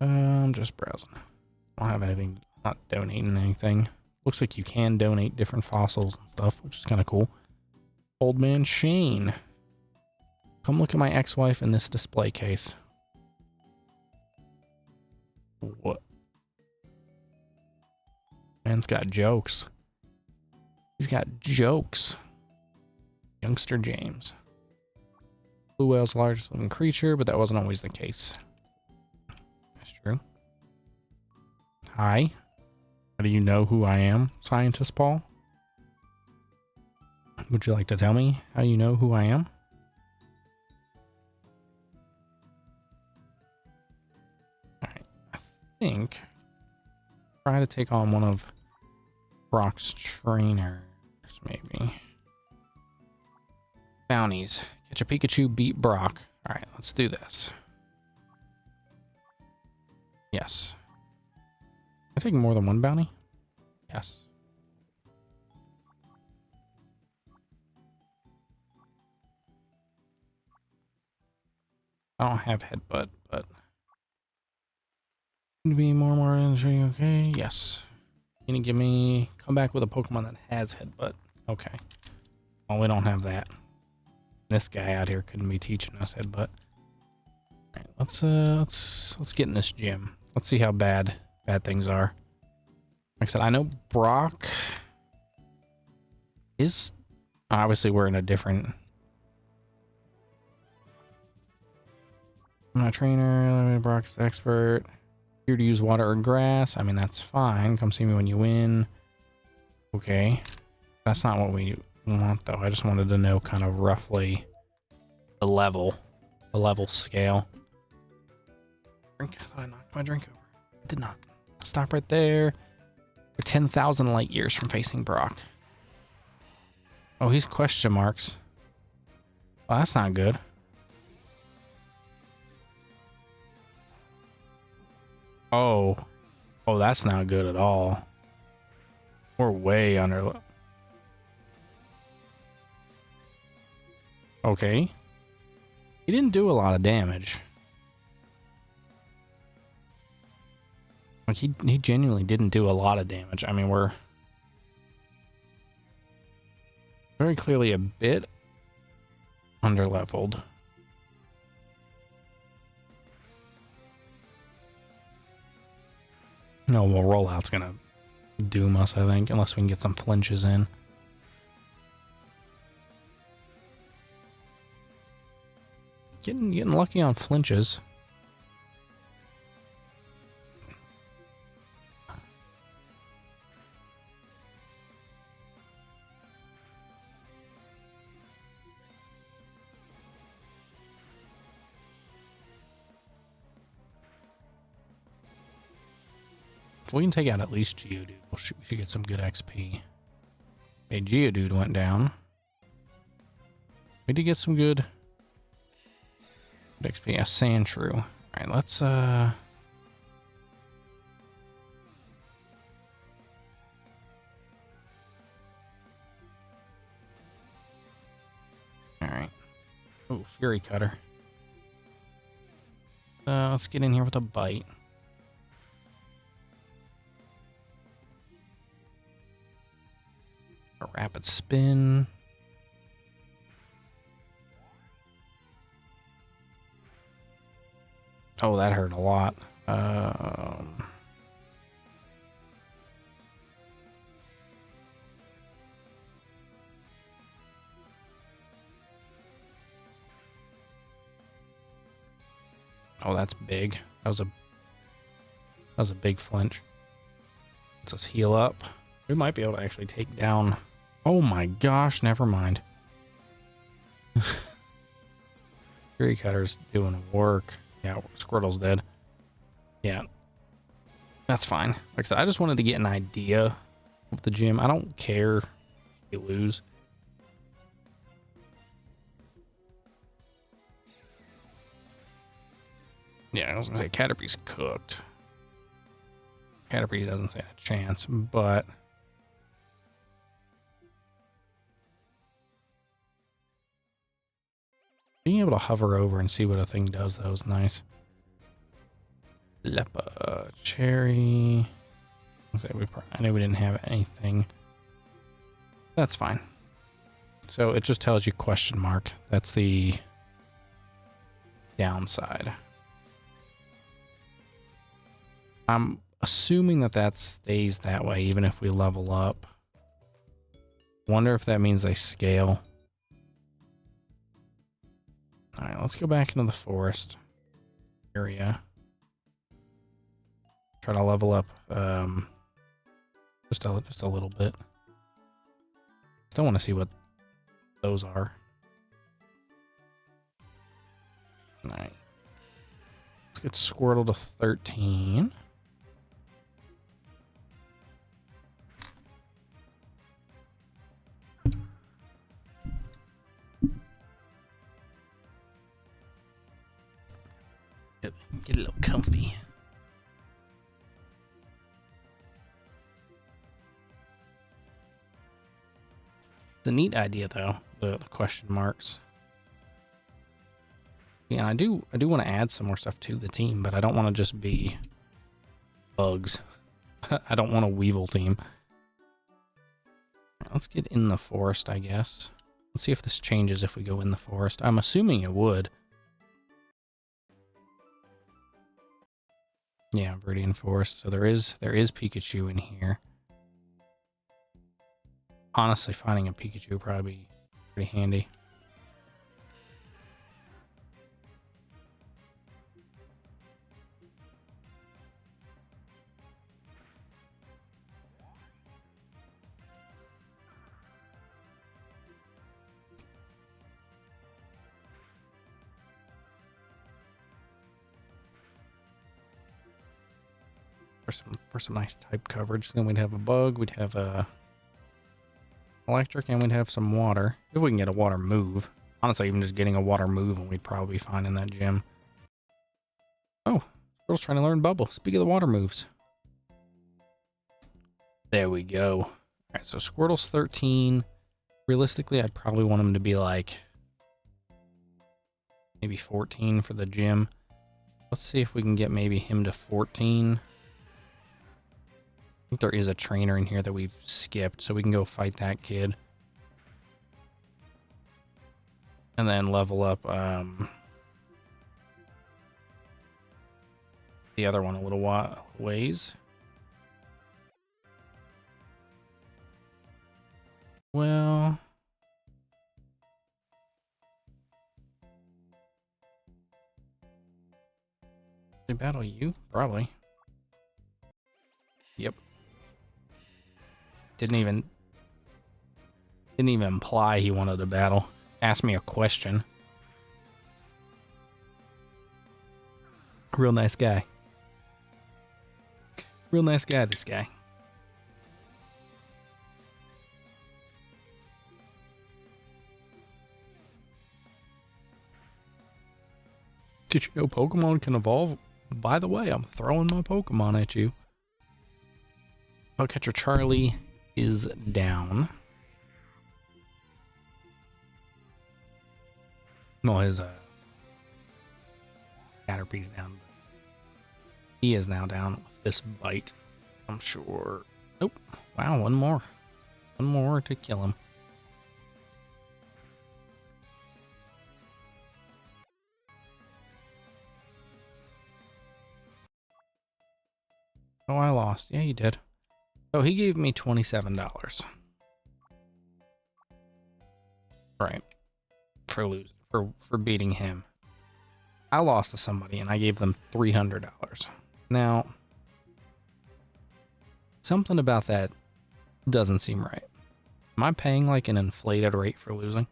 I'm just browsing. I don't have anything. Not donating anything. Looks like you can donate different fossils and stuff, which is kind of cool. Old Man Shane. Come look at my ex-wife in this display case. What? Man's got jokes. He's got jokes. Youngster James. Blue whale's largest living creature, but that wasn't always the case. That's true. Hi. How do you know who I am, Scientist Paul? Would you like to tell me how you know who I am? Alright, I think try to take on one of Brock's trainers, maybe. Bounties. Catch a Pikachu, beat Brock. Alright, let's do this. Yes. I think more than one bounty? Yes. I don't have headbutt, but... To be more entry, okay? Yes. Can you give me... Come back with a Pokemon that has headbutt. Okay. Well, we don't have that. This guy out here couldn't be teaching us headbutt. Alright, let's get in this gym. Let's see how bad things are. Like I said, I know Brock is... Obviously, we're in a different... I'm not a trainer, Brock's expert. Here to use water or grass. I mean, that's fine. Come see me when you win. Okay. That's not what we want, though. I just wanted to know kind of roughly the level scale. Drink. I thought I knocked my drink over. I did not. Stop right there. We're 10,000 light years from facing Brock. Oh, he's question marks. Well, that's not good. Oh, that's not good at all. We're way under. Okay. He didn't do a lot of damage. Like, he genuinely didn't do a lot of damage. I mean, we're very clearly a bit underleveled. No, well, rollout's gonna doom us, I think, unless we can get some flinches in. Getting lucky on flinches. If we can take out at least Geodude, we should get some good XP. Okay, Geodude went down. We did get some good XP. A Sandshrew. Alright, let's Alright. Oh, Fury Cutter. Let's get in here with a bite. A rapid spin. Oh, that hurt a lot. Oh, that's big. That was a big flinch. Let's just heal up. We might be able to actually take down. Oh my gosh, never mind. Fury Cutter's doing work. Yeah, Squirtle's dead. Yeah. That's fine. Like I said, I just wanted to get an idea of the gym. I don't care if you lose. Yeah, I was gonna say Caterpie's cooked. Caterpie doesn't stand a chance, but being able to hover over and see what a thing does, though, is nice. Lepa, Cherry. I know we didn't have anything. That's fine. So it just tells you question mark. That's the downside. I'm assuming that stays that way even if we level up. Wonder if that means they scale. All right, let's go back into the forest area. Try to level up just a little bit. Still want to see what those are. All right. Let's get Squirtle to 13. Get a little comfy. It's a neat idea, though, the question marks. Yeah, I do want to add some more stuff to the team, but I don't want to just be bugs. I don't want a Weevil team. Right, let's get in the forest, I guess. Let's see if this changes if we go in the forest. I'm assuming it would. Yeah, Viridian Forest. So there is Pikachu in here. Honestly, finding a Pikachu would probably be Pretty handy. For some nice type coverage. Then we'd have a bug, we'd have a electric, and we'd have some water. If we can get a water move. Honestly, even just getting a water move, and we'd probably be fine in that gym. Oh, Squirtle's trying to learn bubble. Speak of the water moves. There we go. All right, so Squirtle's 13. Realistically, I'd probably want him to be like maybe 14 for the gym. Let's see if we can get maybe him to 14. I think there is a trainer in here that we've skipped, so we can go fight that kid. And then level up the other one a little ways. Well, they battle you? Probably. Yep. Didn't even imply he wanted to battle. Asked me a question. Real nice guy. Real nice guy, this guy. Did you know Pokemon can evolve? By the way, I'm throwing my Pokemon at you. Catcher Charlie is down. No, his Caterpie's down. He is now down with this bite, I'm sure. Nope. Wow, one more. One more to kill him. Oh, I lost. Yeah, you did. So he gave me $27. Right. For losing. For beating him. I lost to somebody and I gave them $300. Now, something about that doesn't seem right. Am I paying like an inflated rate for losing?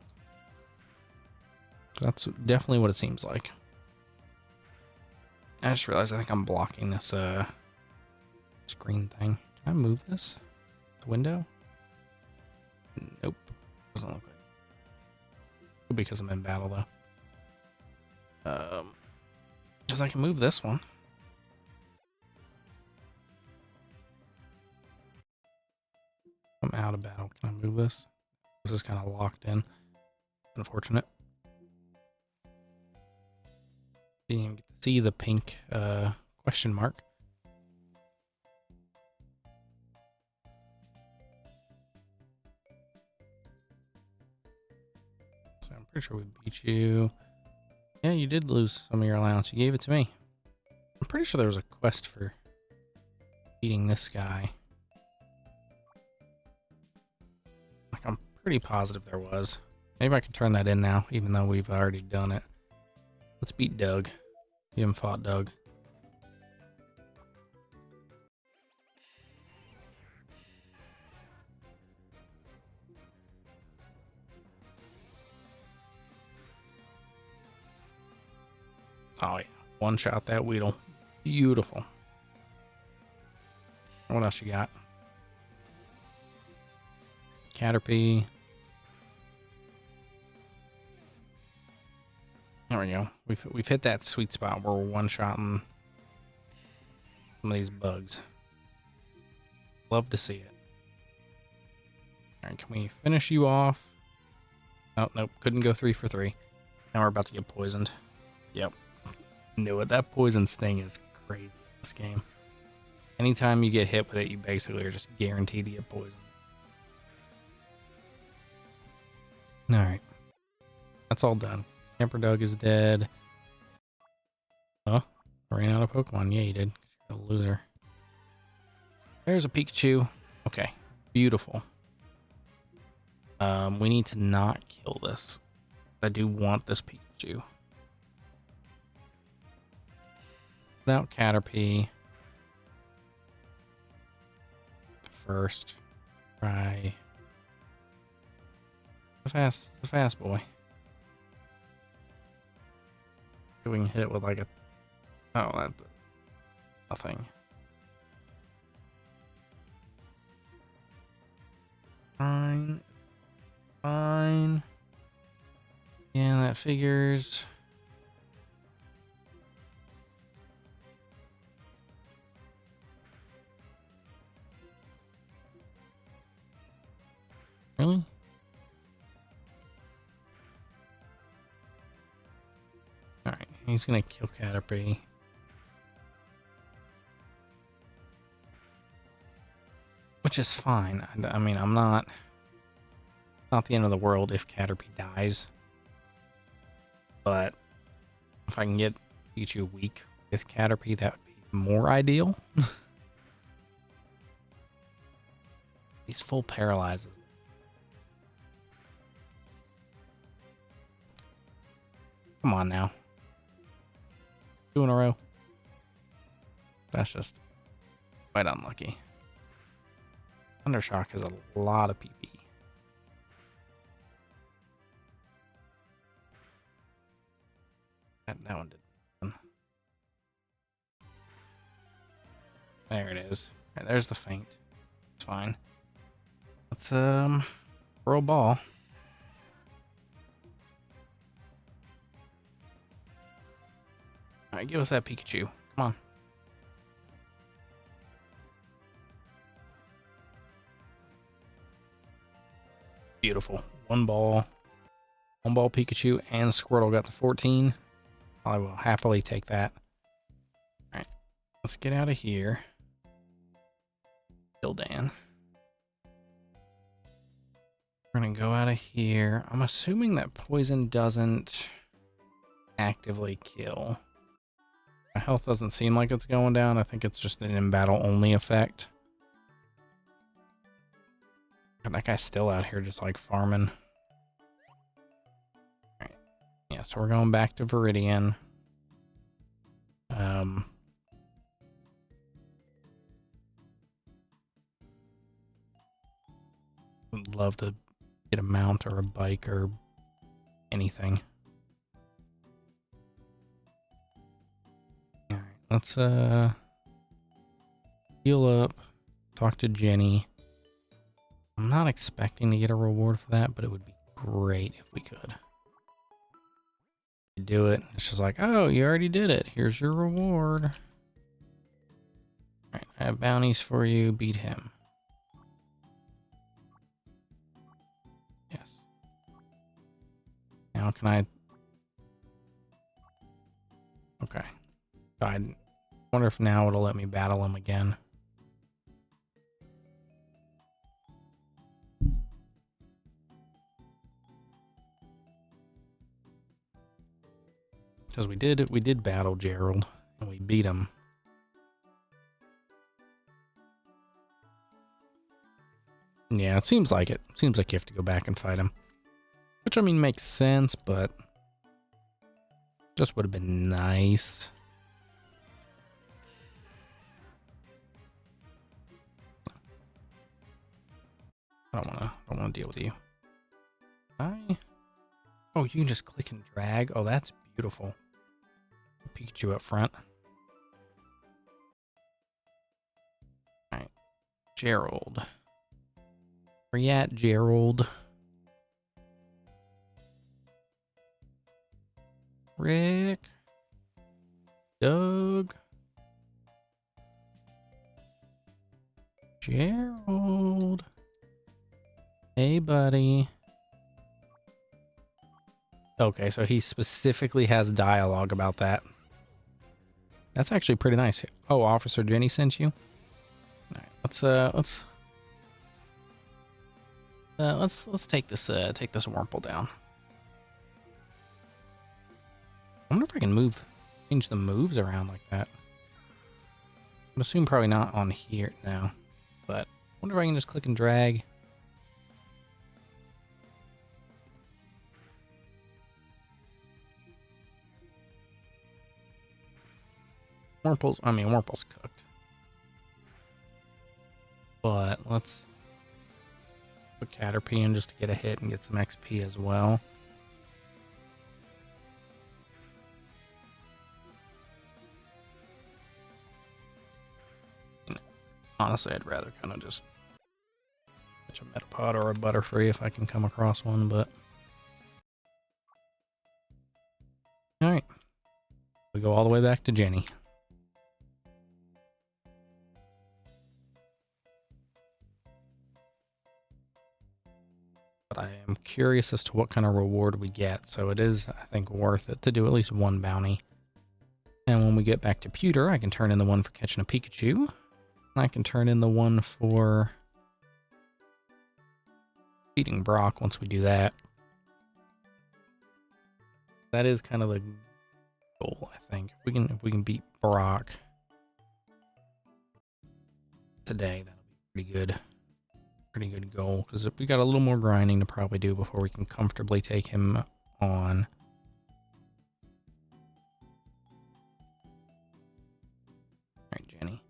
That's definitely what it seems like. I just realized I think I'm blocking this screen thing. Can I move this? The window? Nope. Doesn't look like it. Could be because I'm in battle though. Because I can move this one. I'm out of battle. Can I move this? This is kind of locked in. Unfortunate. Didn't even get to see the pink question mark. So I'm pretty sure we beat you. Yeah, you did lose some of your allowance. You gave it to me. I'm pretty sure there was a quest for beating this guy. Like, I'm pretty positive there was. Maybe I can turn that in now, even though we've already done it. Let's beat Doug. You haven't fought Doug. Oh yeah, one shot that Weedle. Beautiful. What else you got? Caterpie. There we go. We've hit that sweet spot where we're one-shotting some of these bugs. Love to see it. All right, can we finish you off? Oh, nope. Couldn't go 3 for 3. Now we're about to get poisoned. Yep. Knew it. That poison sting is crazy in this game. Anytime you get hit with it, you basically are just guaranteed to get poisoned. Alright. That's all done. Camper Doug is dead. Oh, I ran out of Pokemon. Yeah, you did. You're a loser. There's a Pikachu. Okay. Beautiful. We need to not kill this. I do want this Pikachu. Put out Caterpie. First. Try. It's a fast boy. We can hit it with like a... Oh, that's nothing. Fine. Fine. Yeah, that figures. Really? Alright, he's gonna kill Caterpie. Which is fine. I mean, I'm not... Not the end of the world if Caterpie dies. But if I can get Pikachu weak with Caterpie, that would be more ideal. He's full paralyzes. 'Come on now. 2 in a row. That's just quite unlucky. Thundershock has a lot of PP. That one did. There it is. Right, there's the feint. It's fine. Let's throw a ball. Alright, give us that Pikachu. Come on. Beautiful. One ball Pikachu and Squirtle got to 14. I will happily take that. Alright, let's get out of here. Kill Dan. We're gonna go out of here. I'm assuming that poison doesn't actively kill. My health doesn't seem like it's going down. I think it's just an in-battle only effect. And that guy's still out here just like farming. Alright. Yeah, so we're going back to Viridian. Would love to get a mount or a bike or anything. Alright, let's heal up, talk to Jenny. I'm not expecting to get a reward for that, but it would be great if we could. You do it, it's just like, oh, you already did it. Here's your reward. Alright, I have bounties for you. Beat him. Yes. Now can I... Okay. I wonder if now it'll let me battle him again. Because we did battle Gerald and we beat him. Yeah, it seems like it. Seems like you have to go back and fight him. Which, I mean, makes sense, but just would have been nice. I don't wanna deal with you. Oh, you can just click and drag. Oh, that's beautiful. Pikachu up front. Alright. Gerald. Where you at, Gerald? Rick? Doug? Gerald? Hey, buddy. Okay, so he specifically has dialogue about that. That's actually pretty nice. Oh, Officer Jenny sent you? All right, let's take this Wurmple down. I wonder if I can change the moves around like that. I'm assuming probably not on here now, but I wonder if I can just click and drag. Wurmple's cooked. But let's put Caterpie in just to get a hit and get some XP as well. And honestly, I'd rather kind of just catch a Metapod or a Butterfree if I can come across one, but... Alright. We go all the way back to Jenny. But I am curious as to what kind of reward we get, so it is, I think, worth it to do at least one bounty. And when we get back to Pewter, I can turn in the one for catching a Pikachu. And I can turn in the one for beating Brock once we do that. That is kind of the goal, I think. If we can beat Brock today, that'll be pretty good. Pretty good goal, because we got a little more grinding to probably do before we can comfortably take him on. Alright, Jenny.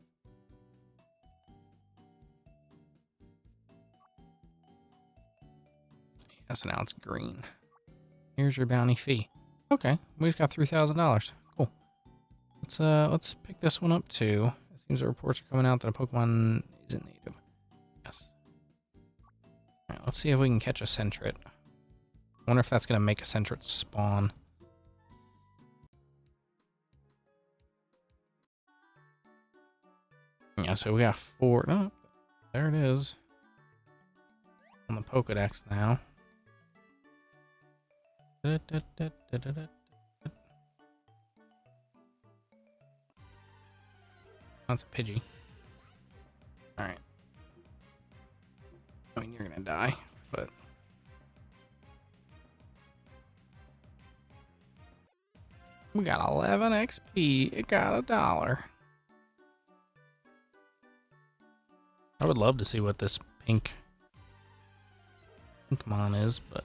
Yeah, so now it's green. Here's your bounty fee. Okay, we just got $3,000. Cool. Let's pick this one up too. It seems the reports are coming out that a Pokemon isn't native. Yes. Alright, let's see if we can catch a Sentret. I wonder if that's gonna make a Sentret spawn. Yeah, so we got 4. Oh, there it is. On the Pokedex now. That's a Pidgey. Alright. I mean, you're gonna die, but... We got 11 XP. It got $1. I would love to see what this pink Pokemon is, but...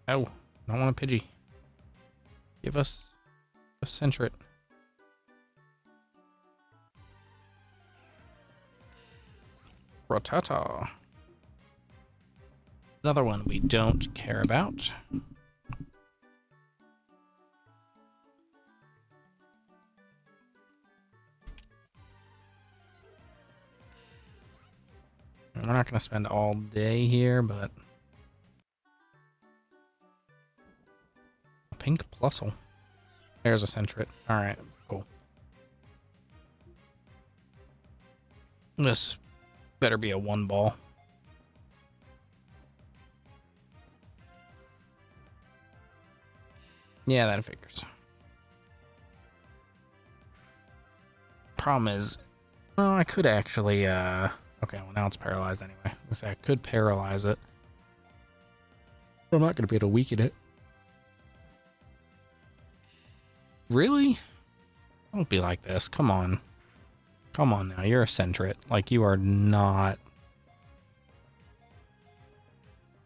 Oh, I don't want a Pidgey. Give us a Sentret. Rattata. Another one we don't care about. We're not going to spend all day here, but... A pink Plusle. There's a Sentret. Alright, cool. This better be a 1-ball. Yeah, that figures. Problem is... Well, I could actually, Okay, well now it's paralyzed anyway. I was gonna say I could paralyze it. But I'm not gonna be able to weaken it. Really? Don't be like this. Come on. Come on now. You're a Sentret. Like, you are not...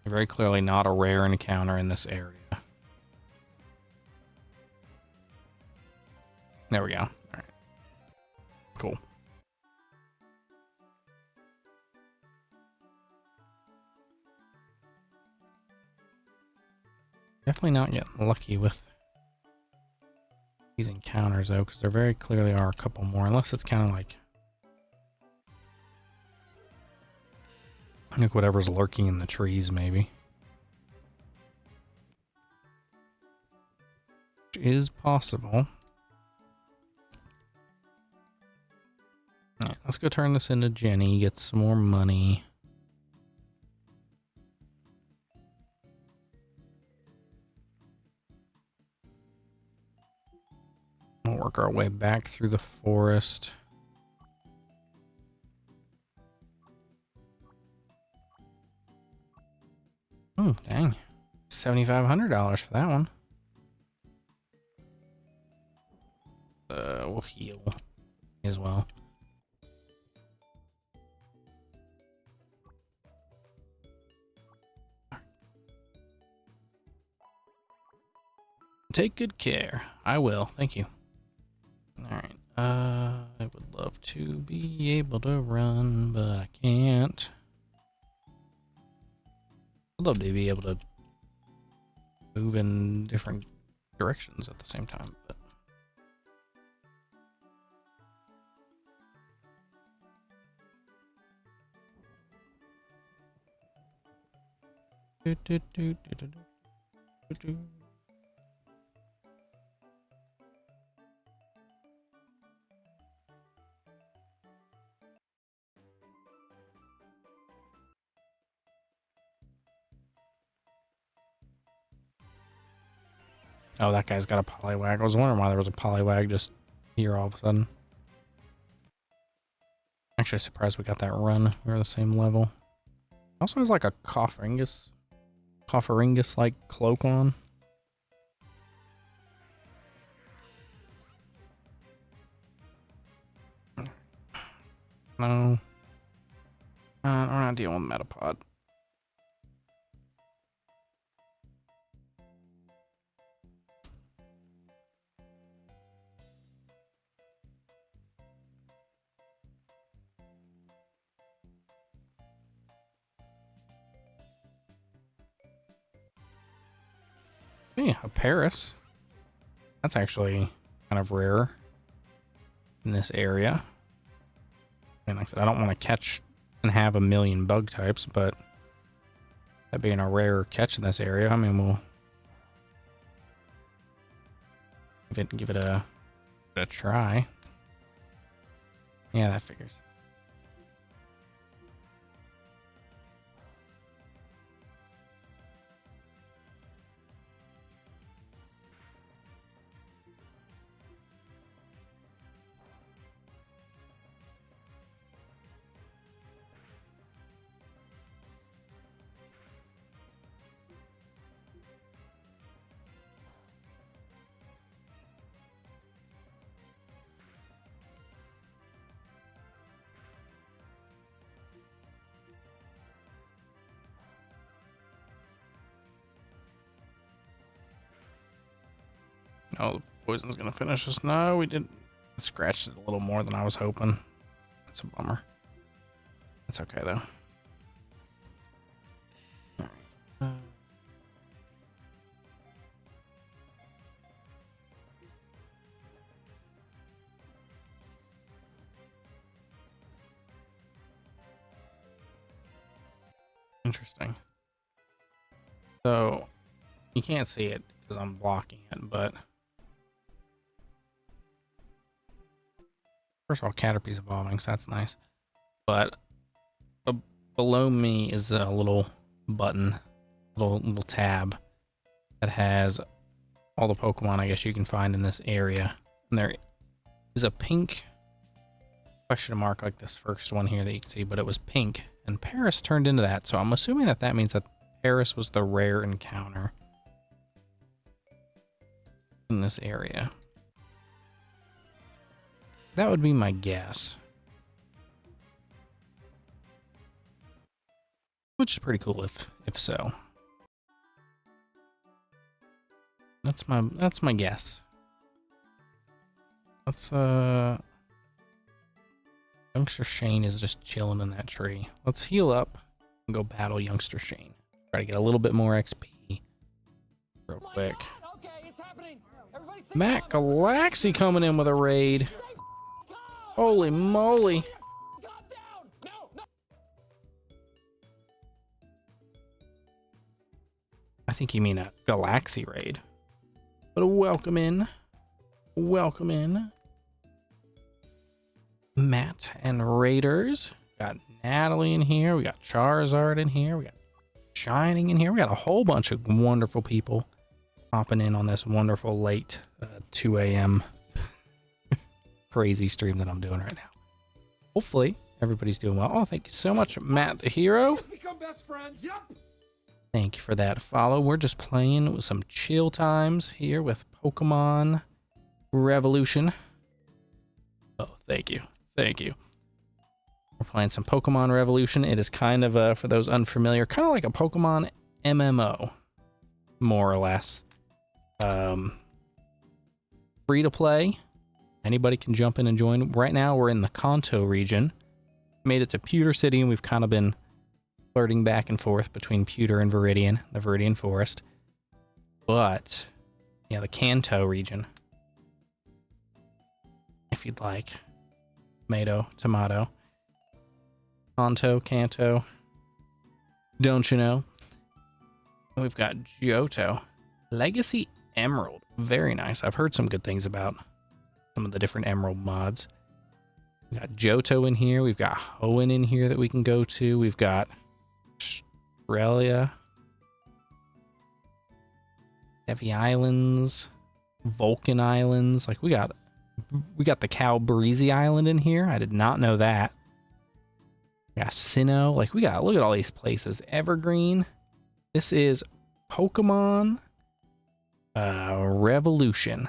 You're very clearly not a rare encounter in this area. There we go. Alright. Cool. Definitely not getting lucky with these encounters, though, because there very clearly are a couple more, unless it's kind of like... I think whatever's lurking in the trees, maybe. Which is possible. Alright, let's go turn this into Jenny, get some more money. We'll work our way back through the forest. Oh, dang. $7,500 for that one. We'll heal as well. Take good care. I will. Thank you. Alright. I would love to be able to run, but I can't. I'd love to be able to move in different directions at the same time, but oh, that guy's got a poliwag. I was wondering why there was a poliwag just here all of a sudden. Actually surprised we got that run. We're the same level. Also has like a cofferingus like cloak on. No. We're not dealing with Metapod. Yeah, a Paris. That's actually kind of rare in this area. And like I said, I don't want to catch and have a million bug types, but that being a rare catch in this area, I mean, we'll give it a try. Yeah, that figures. Oh, the poison's gonna finish us. No, we didn't. Scratched it a little more than I was hoping. That's a bummer. That's okay though. Interesting. So you can't see it because I'm blocking it, but first of all, Caterpie's evolving, so that's nice. But below me is a little button, little tab that has all the Pokemon I guess you can find in this area. And there is a pink question mark like this first one here that you can see, but it was pink. And Paris turned into that, so I'm assuming that that means that Paris was the rare encounter in this area. That would be my guess. Which is pretty cool if so. That's my guess. Let's Youngster Shane is just chilling in that tree. Let's heal up and go battle Youngster Shane. Try to get a little bit more XP real quick. Okay, it's happening. Matt Galaxy coming in with a raid. Holy moly. I think you mean a Galaxy raid. But welcome in. Welcome in. Matt and Raiders. Got Natalie in here. We got Charizard in here. We got Shining in here. We got a whole bunch of wonderful people hopping in on this wonderful late 2 a.m. crazy stream that I'm doing right now. Hopefully everybody's doing well. Oh, thank you so much, Matt the Hero. Let's become best friends. Yep. Thank you for that follow. We're just playing with some chill times here with Pokemon Revolution. Oh, thank you. Thank you. We're playing some Pokemon Revolution. It is kind of, for those unfamiliar, kind of like a Pokemon MMO, more or less. Free to play. Anybody can jump in and join. Right now, we're in the Kanto region. Made it to Pewter City, and we've kind of been flirting back and forth between Pewter and Viridian, the Viridian Forest. But, yeah, the Kanto region. If you'd like. Tomato. Kanto. Don't you know? We've got Johto. Legacy Emerald. Very nice. I've heard some good things about some of the different Emerald mods. We've got Johto in here. We've got Hoenn in here that we can go to. We've got Australia. Heavy Islands. Vulcan Islands. Like, we got the Calbreezy Island in here. I did not know that. We got Sinnoh. Like, look at all these places. Evergreen. This is Pokemon Revolution.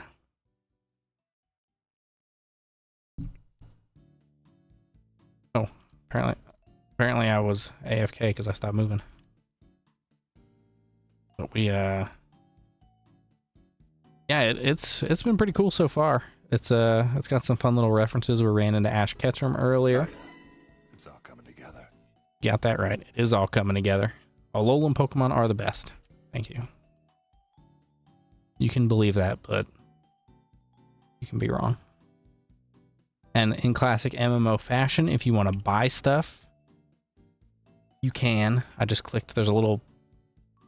Oh, apparently I was AFK because I stopped moving. But we yeah, it's been pretty cool so far. It's got some fun little references. We ran into Ash Ketchum earlier. It's all coming together. Got that right. It is all coming together. Alolan Pokemon are the best. Thank you. You can believe that, but you can be wrong. And in classic MMO fashion, if you want to buy stuff, you can. I just clicked. There's a little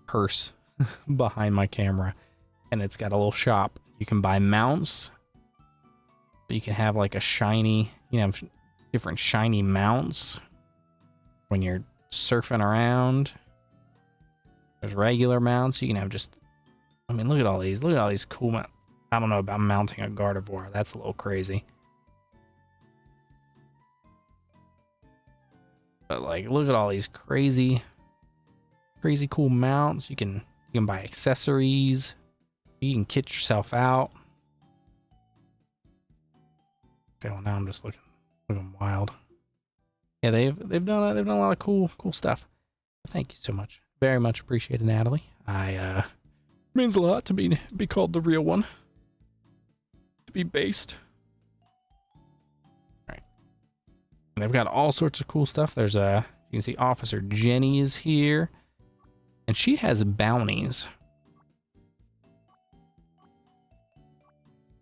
purse behind my camera, and it's got a little shop. You can buy mounts. You can have like a shiny, different shiny mounts when you're surfing around. There's regular mounts. You can have just, look at all these. Look at all these cool mounts. I don't know about mounting a Gardevoir. That's a little crazy. But like, look at all these crazy cool mounts. You can buy accessories. You can kit yourself out. Okay, well now I'm just looking wild. Yeah, they've done a lot of cool stuff. Thank you so much. Very much appreciated, Natalie. Means a lot to be called the real one. To be based. Alright. They've got all sorts of cool stuff. There's you can see Officer Jenny is here. And she has bounties.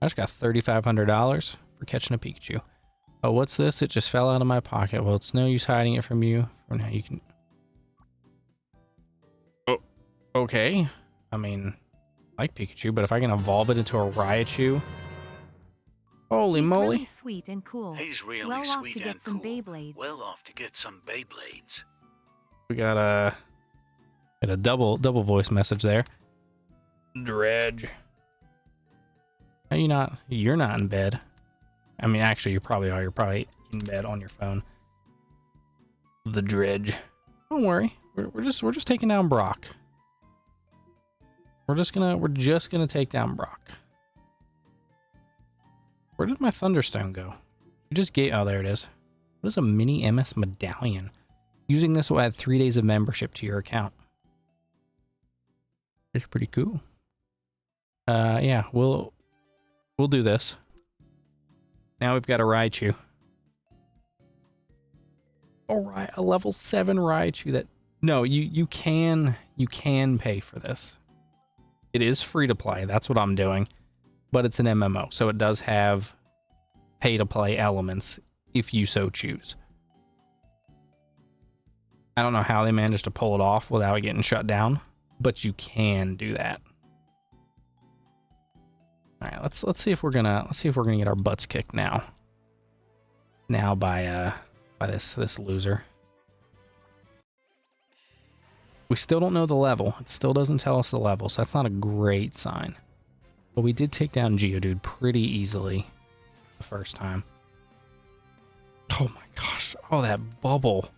I just got $3,500 for catching a Pikachu. Oh, what's this? It just fell out of my pocket. Well, it's no use hiding it from you. For now, you can... Oh, okay. I like Pikachu, but if I can evolve it into a Raichu... Holy moly. Really sweet and cool. He's really well sweet off to get and some cool. Beyblades. Well off to get some Beyblades. We got a double voice message there. Dredge. You're not in bed. Actually, you probably are. You're probably in bed on your phone. The Dredge. Don't worry. We're just taking down Brock. We're just gonna take down Brock. Where did my Thunderstone go? You just gave... Oh, there it is. What is a mini MS medallion? Using this will add 3 days of membership to your account. It's pretty cool. Yeah, we'll do this. Now we've got a Raichu. Alright, a level 7 Raichu that... No, you can pay for this. It is free to play, that's what I'm doing. But it's an MMO, so it does have pay to play elements if you so choose. I don't know how they managed to pull it off without it getting shut down, but you can do that. All right, let's see if we're gonna get our butts kicked now. Now by this loser. We still don't know the level. It still doesn't tell us the level, so that's not a great sign. But we did take down Geodude pretty easily the first time. Oh my gosh! Oh, that bubble!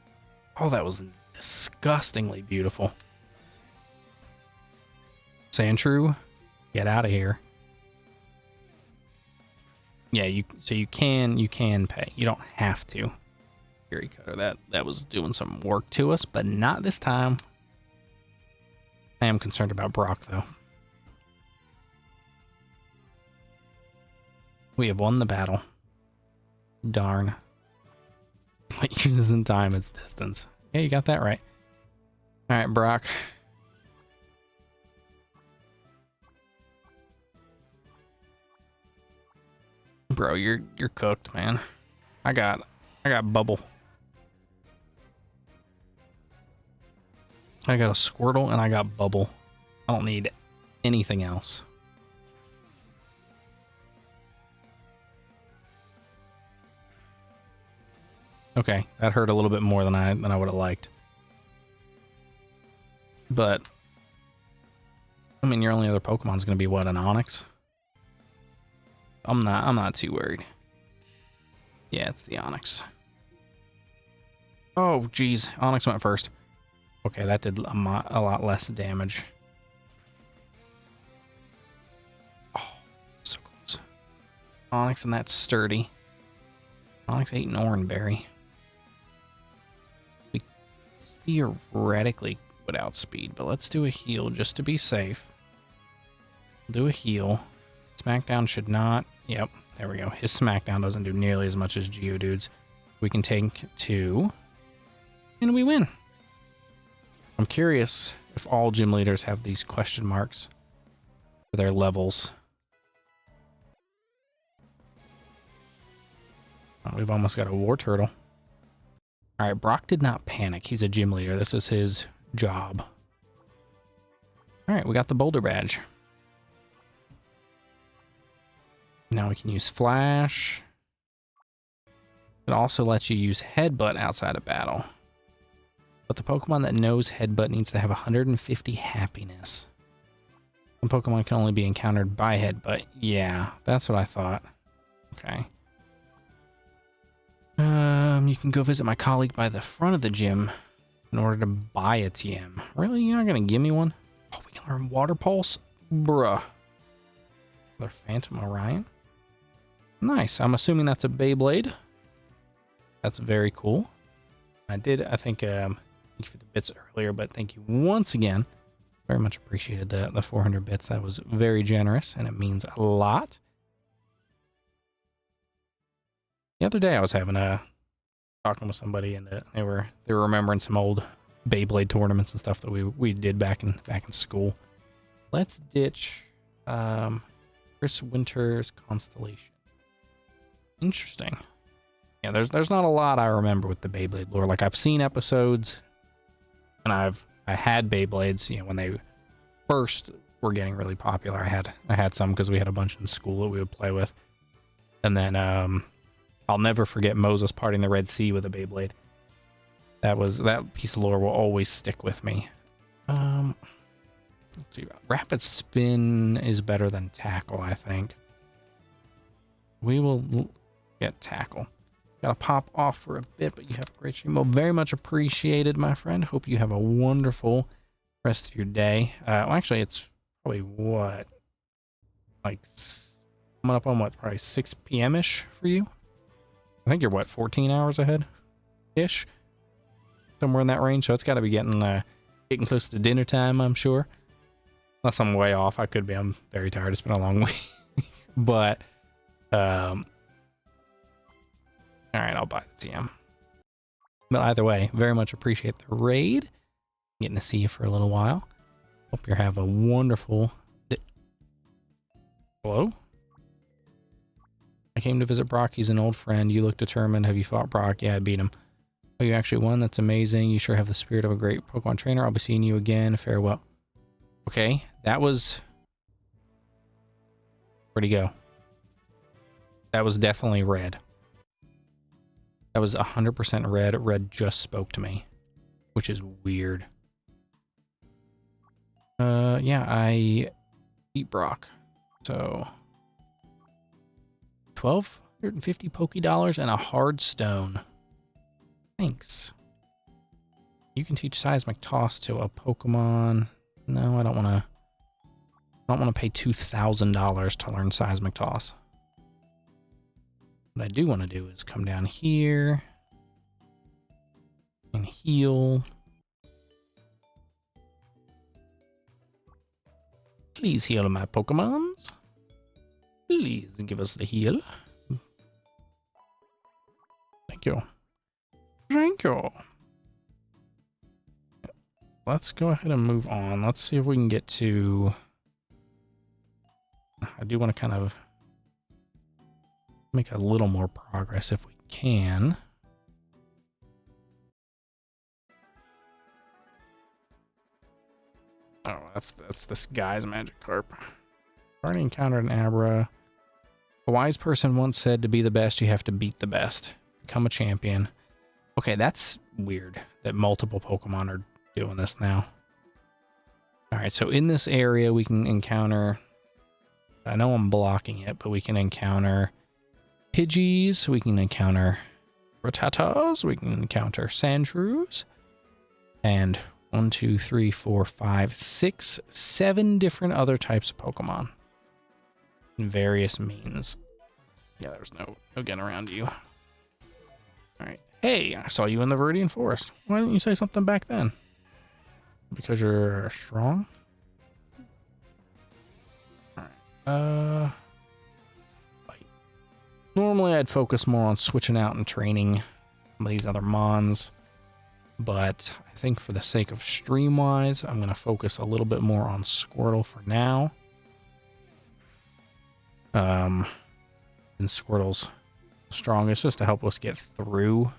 Oh, that was disgustingly beautiful. Sandshrew, get out of here. Yeah, you can pay. You don't have to. Fury Cutter, that was doing some work to us, but not this time. I am concerned about Brock though. We have won the battle. Darn. What uses time its distance. Yeah, you got that right. All right, Brock. Bro, you're cooked, man. I got bubble. I got a Squirtle and I got bubble. I don't need anything else. Okay, that hurt a little bit more than I would have liked. But I mean, your only other Pokemon's gonna be what, an Onix? I'm not too worried. Yeah, it's the Onix. Oh, geez, Onix went first. Okay, that did a lot less damage. Oh, so close. Onix and that's sturdy. Onix ate an Oranberry. We theoretically would outspeed, but let's do a heal just to be safe. Do a heal. Smackdown should not. Yep, there we go. His Smackdown doesn't do nearly as much as Geodude's. We can take 2, and we win. I'm curious if all gym leaders have these question marks for their levels. Oh, we've almost got a War Turtle. All right, Brock did not panic. He's a gym leader. This is his job. All right, we got the Boulder Badge. Now we can use Flash. It also lets you use Headbutt outside of battle. But the Pokemon that knows Headbutt needs to have 150 happiness. Some Pokemon can only be encountered by Headbutt. Yeah, that's what I thought. Okay. You can go visit my colleague by the front of the gym in order to buy a TM. Really? You're not gonna give me one? Oh, we can learn Water Pulse? Bruh. Another Phantom Orion? Nice. I'm assuming that's a Beyblade. That's very cool. I think, thank you for the bits earlier, but thank you once again. Very much appreciated the 400 bits. That was very generous, and it means a lot. The other day I was having talking with somebody, and they were remembering some old Beyblade tournaments and stuff that we did back in school. Let's ditch Chris Winter's Constellation. Interesting. Yeah, there's not a lot I remember with the Beyblade lore. Like, I've seen episodes, and I had Beyblades, you know, when they first were getting really popular. I had some because we had a bunch in school that we would play with. And then I'll never forget Moses parting the Red Sea with a Beyblade. That piece of lore will always stick with me. Let's see. Rapid Spin is better than Tackle, I think. We will get Tackle. Gotta pop off for a bit, but you have a great stream. Well, very much appreciated, my friend. Hope you have a wonderful rest of your day. Well, actually, it's probably what? Like, coming up on what? Probably 6 p.m.-ish for you? I think you're, what, 14 hours ahead-ish? Somewhere in that range, so it's got to be getting close to dinner time, I'm sure. Unless I'm way off. I could be. I'm very tired. It's been a long week. But, all right, I'll buy the TM. But either way, very much appreciate the raid. Getting to see you for a little while. Hope you have a wonderful day. Hello? I came to visit Brock. He's an old friend. You look determined. Have you fought Brock? Yeah, I beat him. Oh, you actually won? That's amazing. You sure have the spirit of a great Pokemon trainer. I'll be seeing you again. Farewell. Okay, that was... Where'd he go? That was definitely Red. That was 100% Red. Red just spoke to me, which is weird. Yeah, I beat Brock. So 1,250 Poké-Dollars and a hard stone. Thanks. You can teach Seismic Toss to a Pokemon. No, I don't want to pay $2,000 to learn Seismic Toss. What I do want to do is come down here and heal. Please heal my Pokemons. Please give us the heal. Thank you. Thank you. Let's go ahead and move on. Let's see if we can get to... I do want to kind of make a little more progress if we can. Oh, that's this guy's Magikarp. Already encountered an Abra. A wise person once said to be the best, you have to beat the best. Become a champion. Okay, that's weird that multiple Pokemon are doing this now. Alright, so in this area we can encounter... I know I'm blocking it, but we can encounter Pidgeys, we can encounter Rattatas, we can encounter Sandshrews, and 1, 2, 3, 4, 5, 6, 7 different other types of Pokemon in various means. Yeah, there's no getting around you. Alright. Hey, I saw you in the Viridian Forest. Why didn't you say something back then? Because you're strong? Alright. Fight. Normally I'd focus more on switching out and training some of these other Mons. But I think for the sake of stream-wise, I'm going to focus a little bit more on Squirtle for now. And Squirtle's strongest just to help us get through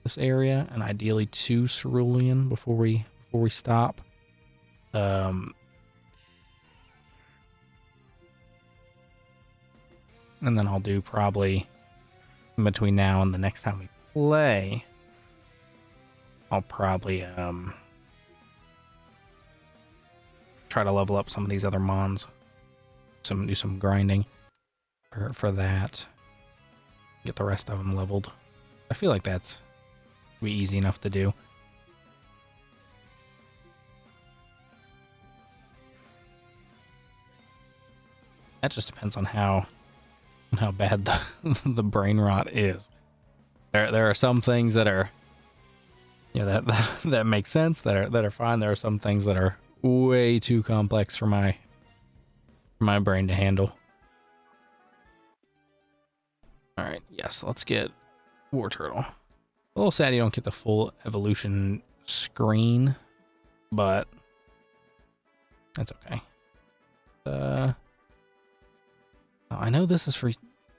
this area, and ideally to Cerulean before we stop. And then I'll do probably in between now and the next time we play, I'll probably try to level up some of these other Mons. Do some grinding for that. Get the rest of them leveled. I feel like that's be easy enough to do. That just depends on how bad the brain rot is. There are some things that are, you know, that make sense, that are fine. There are some things that are way too complex for my brain to handle. All right, yes, let's get War Turtle. A little sad you don't get the full evolution screen, but that's okay. I know this is for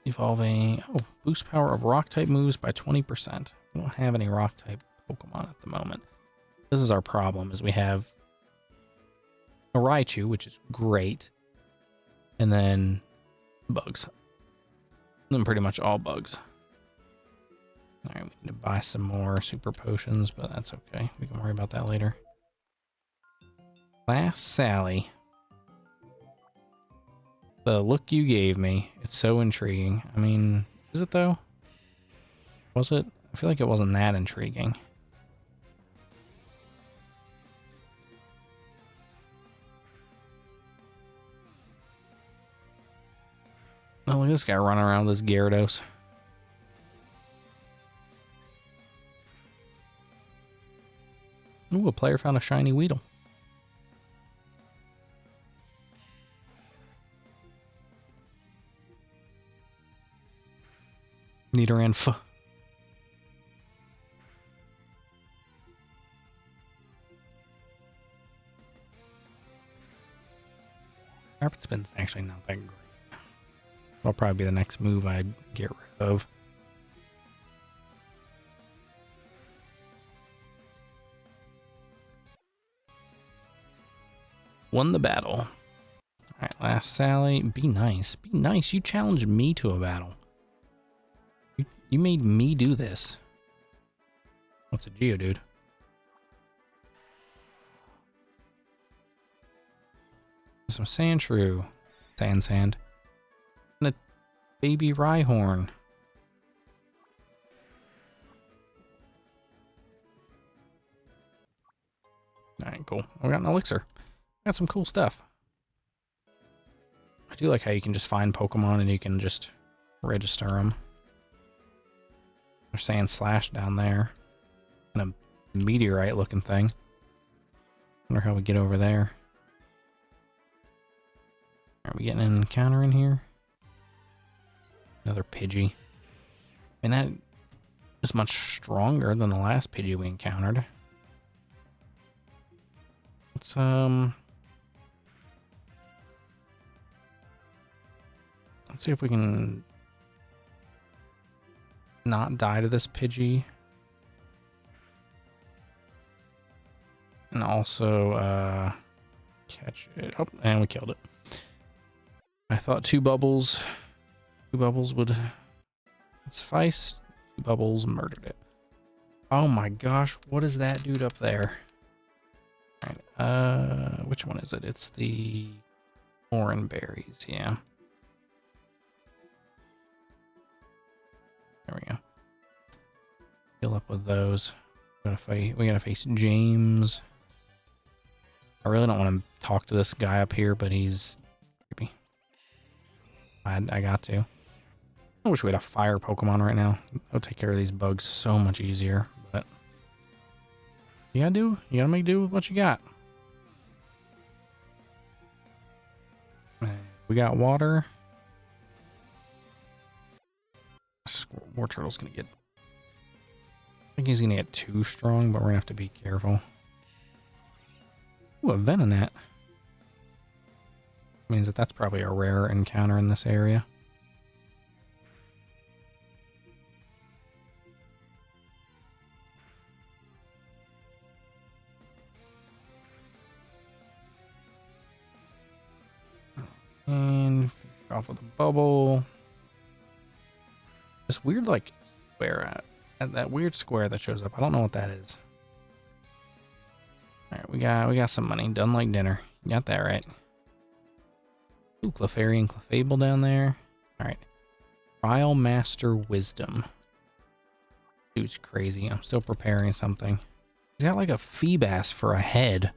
evolving. Oh, boost power of rock type moves by 20%. We don't have any rock type Pokemon at the moment. This is our problem, is we have a Raichu, which is great, and then bugs. And then pretty much all bugs. All right, we need to buy some more super potions, but that's okay. We can worry about that later. Last Sally. The look you gave me, it's so intriguing. I mean, is it though? Was it? I feel like it wasn't that intriguing. Oh, look at this guy running around with this Gyarados. Ooh, a player found a shiny Weedle. Nidoran. Rapid Spin's actually not that great. That'll probably be the next move I'd get rid of. Won the battle. Alright, last Sally. Be nice. Be nice. You challenged me to a battle. You made me do this. What's a Geodude? Some Sandshrew. Sand. And a baby Rhyhorn. Alright, cool. We got an elixir. Got some cool stuff. I do like how you can just find Pokemon and you can just register them. There's Sand Slash down there. And a meteorite looking thing. Wonder how we get over there. Are we getting an encounter in here? Another Pidgey. I mean, that is much stronger than the last Pidgey we encountered. Let's see if we can not die to this Pidgey. And also catch it. Oh, and we killed it. I thought two bubbles would suffice. Two bubbles murdered it. Oh my gosh, what is that dude up there? All right, which one is it? It's the orange berries, yeah. There we go. Fill up with those. We gotta face James. I really don't want to talk to this guy up here, but he's creepy. I got to. I wish we had a fire Pokemon right now. It'll take care of these bugs so much easier, but you gotta make do with what you got. We got water. War Turtle's gonna get... I think he's gonna get too strong, but we're gonna have to be careful. Ooh, a Venonat. Means that that's probably a rare encounter in this area. And off with a bubble. This weird, like, square at that weird square that shows up. I don't know what that is. All right, we got some money. Done like dinner. You got that right. Ooh, Clefairy and Clefable down there. All right. Trial Master Wisdom. Dude's crazy. I'm still preparing something. He's got like a Feebas for a head.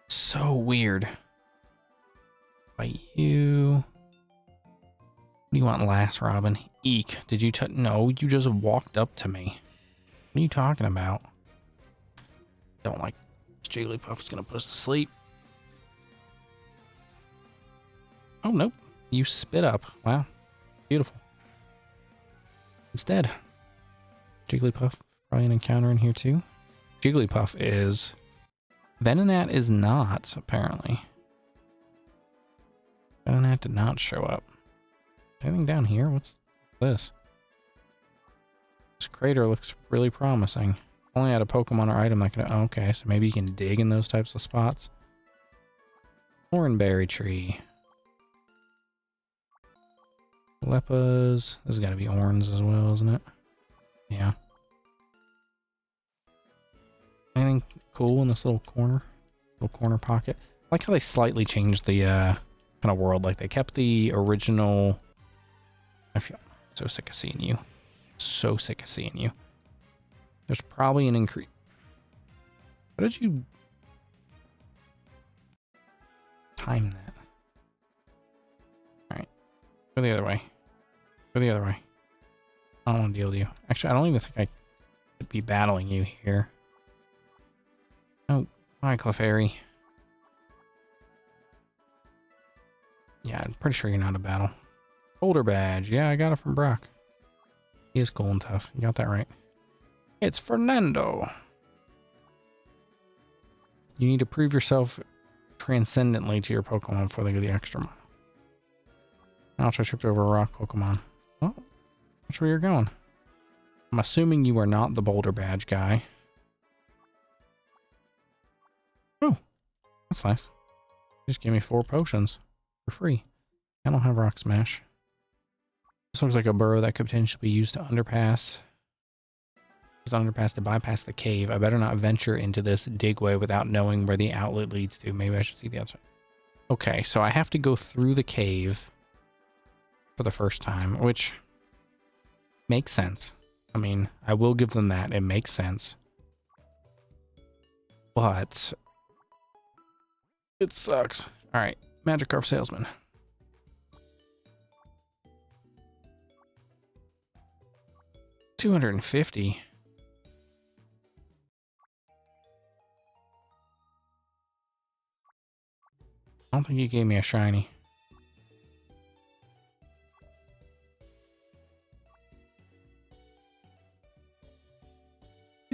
So weird. Fight you. What do you want last, Robin? Eek. Did you touch? No, you just walked up to me. What are you talking about? Don't like Jigglypuff's gonna put us to sleep. Oh, nope. You spit up. Wow. Beautiful. It's dead. Jigglypuff probably an encounter in here too. Jigglypuff is... Venonat is not, apparently. Venonat did not show up. Anything down here? What's this? This crater looks really promising. Only had a Pokemon or item that could... Oh, okay, so maybe you can dig in those types of spots. Thornberry tree. Lepas. This has got to be orange as well, isn't it? Yeah. Anything cool in this little corner pocket? I like how they slightly changed the kind of world. Like they kept the original... I feel so sick of seeing you. So sick of seeing you. There's probably an increase. How did you time that? All right. Go the other way. Go the other way. I don't want to deal with you. Actually, I don't even think I could be battling you here. Oh, hi, Clefairy. Yeah, I'm pretty sure you're not a battle. Boulder badge. Yeah, I got it from Brock. He is cool and tough. You got that right. It's Fernando. You need to prove yourself transcendently to your Pokemon before they go the extra mile. Ouch, I tripped over a rock Pokemon. Oh, that's where you're going. I'm assuming you are not the Boulder Badge guy. Oh, that's nice. Just give me 4 potions for free. I don't have Rock Smash. This looks like a burrow that could potentially be used to underpass. This underpass to bypass the cave. I better not venture into this digway without knowing where the outlet leads to. Maybe I should see the outside. Okay, so I have to go through the cave for the first time, which makes sense. I mean, I will give them that. It makes sense. But it sucks. All right, Magikarp salesman. $250. I don't think he gave me a shiny.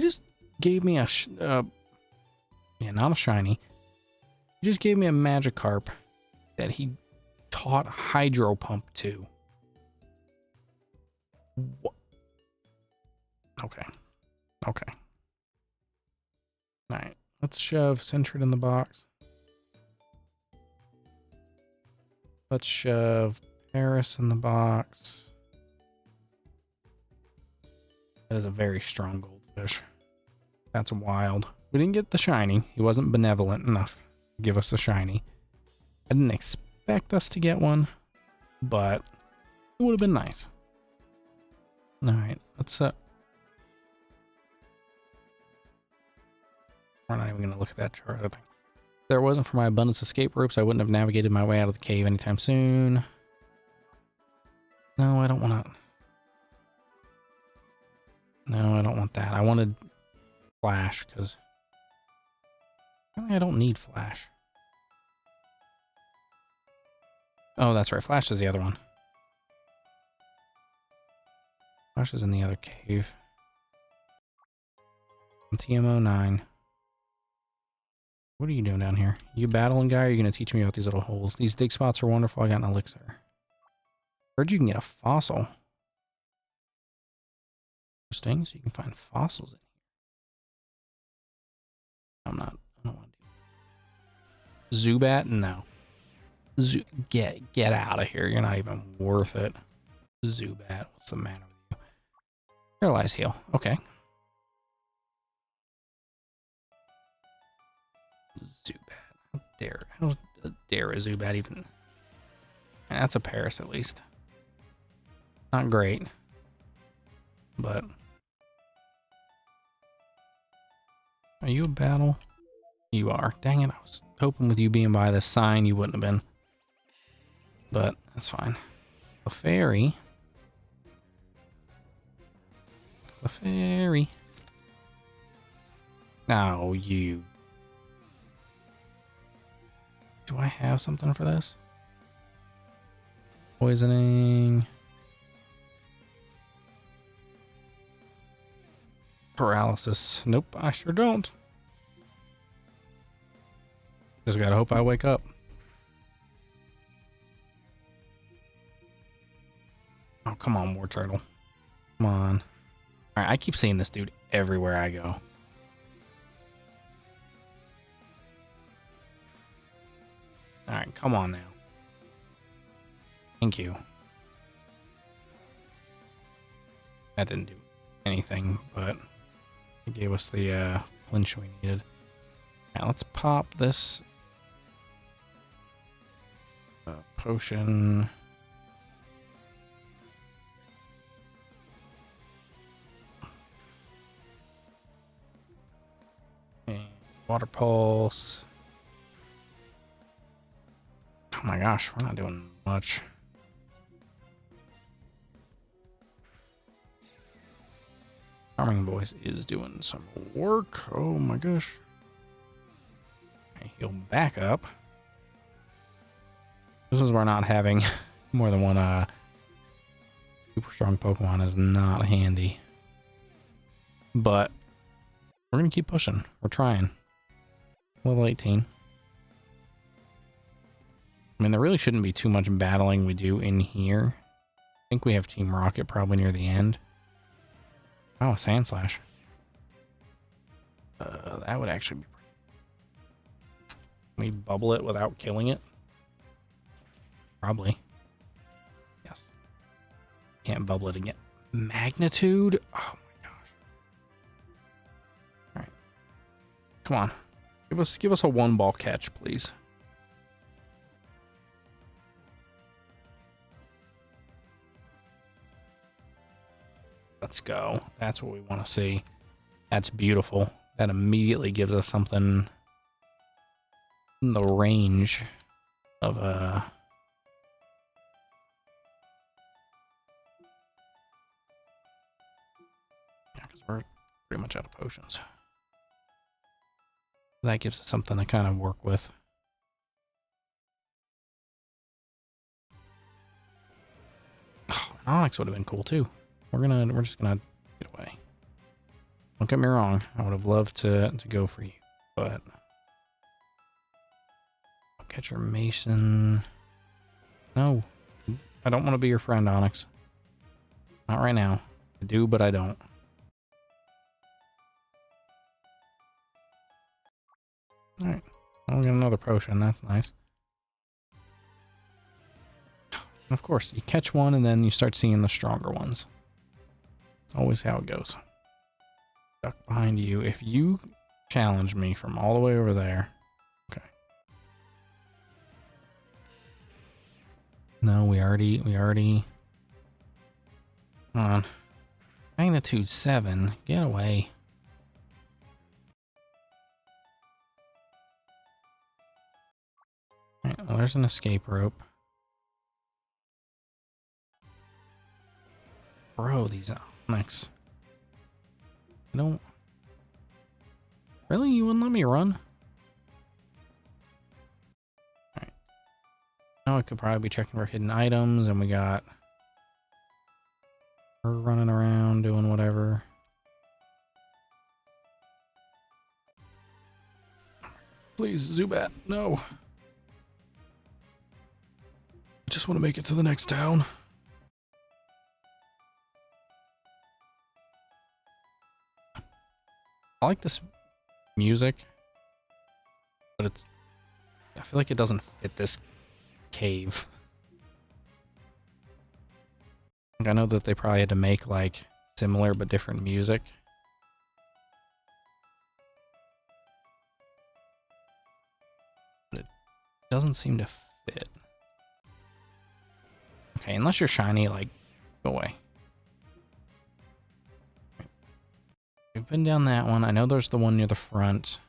He just gave me a, yeah, not a shiny. He just gave me a Magikarp that he taught Hydro Pump to. What? Okay. Okay. Alright. Let's shove Sentret in the box. Let's shove Paris in the box. That is a very strong goldfish. That's wild. We didn't get the shiny. He wasn't benevolent enough to give us the shiny. I didn't expect us to get one, but it would have been nice. Alright, let's we're not even gonna look at that chart, I think. If there wasn't for my abundance escape ropes, I wouldn't have navigated my way out of the cave anytime soon. No, I don't want to. No, I don't want that. I wanted Flash, because I don't need Flash. Oh, that's right. Flash is the other one. Flash is in the other cave. TMO9. What are you doing down here? You battling guy, or are you going to teach me about these little holes? These dig spots are wonderful. I got an elixir. Heard you can get a fossil. Interesting. So you can find fossils in here. I don't want to do Zubat? No. Get out of here. You're not even worth it. Zubat. What's the matter with you? Paralyze heal. Okay. Zubat. How dare a Zubat even? That's a Paris at least. Not great. But are you a battle? You are. Dang it, I was hoping with you being by this sign you wouldn't have been. But that's fine. A fairy. A fairy. Oh, you. Do I have something for this? Poisoning. Paralysis. Nope, I sure don't. Just gotta hope I wake up. Oh, come on, War Turtle. Come on. Alright, I keep seeing this dude everywhere I go. Alright, come on now. Thank you. That didn't do anything, but it gave us the flinch we needed. Now let's pop this potion. And water pulse. Oh my gosh, we're not doing much. Charming Voice is doing some work. Oh my gosh. He'll back up. This is where not having more than one super strong Pokemon is not handy. But we're gonna keep pushing. We're trying. Level 18. I mean, there really shouldn't be too much battling we do in here. I think we have Team Rocket probably near the end. Oh, a Sand Slash. That would actually be pretty. Can we bubble it without killing it? Probably. Yes. Can't bubble it again. Magnitude? Oh my gosh. Alright. Come on. Give us a one ball catch, please. Let's go. That's what we want to see. That's beautiful. That immediately gives us something in the range of yeah, because we're pretty much out of potions. That gives us something to kind of work with. Oh, Onyx would have been cool too. We're just gonna get away. Don't get me wrong. I would have loved to go for you, but I'll catch your mason. No, I don't want to be your friend, Onyx. Not right now. I do, but I don't. All right, I'll get another potion. That's nice. And of course, you catch one and then you start seeing the stronger ones. Always how it goes. Duck behind you. If you challenge me from all the way over there. Okay. No, we already. Come on. Magnitude 7. Get away. Alright, well, there's an escape rope. Bro, these Onyx. I don't... Really? You wouldn't let me run? Alright. Now I could probably be checking for hidden items, and we got her running around doing whatever. Please, Zubat, no. I just want to make it to the next town. I like this music, but I feel like it doesn't fit this cave. Like, I know that they probably had to make like similar but different music. But it doesn't seem to fit. Okay, unless you're shiny, like, go away. We've been down that one. I know there's the one near the front.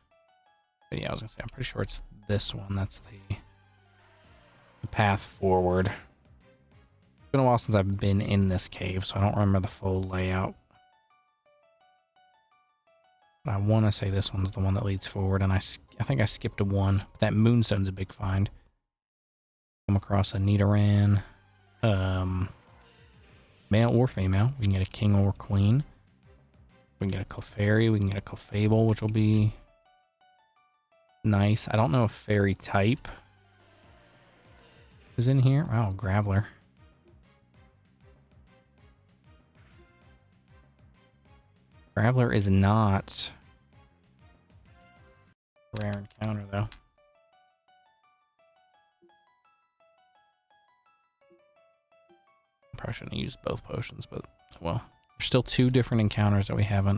But yeah, I was gonna say, I'm pretty sure it's this one. That's the path forward. It's been a while since I've been in this cave, so I don't remember the full layout. But I want to say this one's the one that leads forward, and I think I skipped a one. But that moonstone's a big find. Come across a Nidoran. Male or female. We can get a king or queen. We can get a Clefairy, we can get a Clefable, which will be nice. I don't know if fairy type is in here. Wow, Graveler. Graveler is not a rare encounter, though. Probably shouldn't have used both potions, but well. There's still two different encounters that we haven't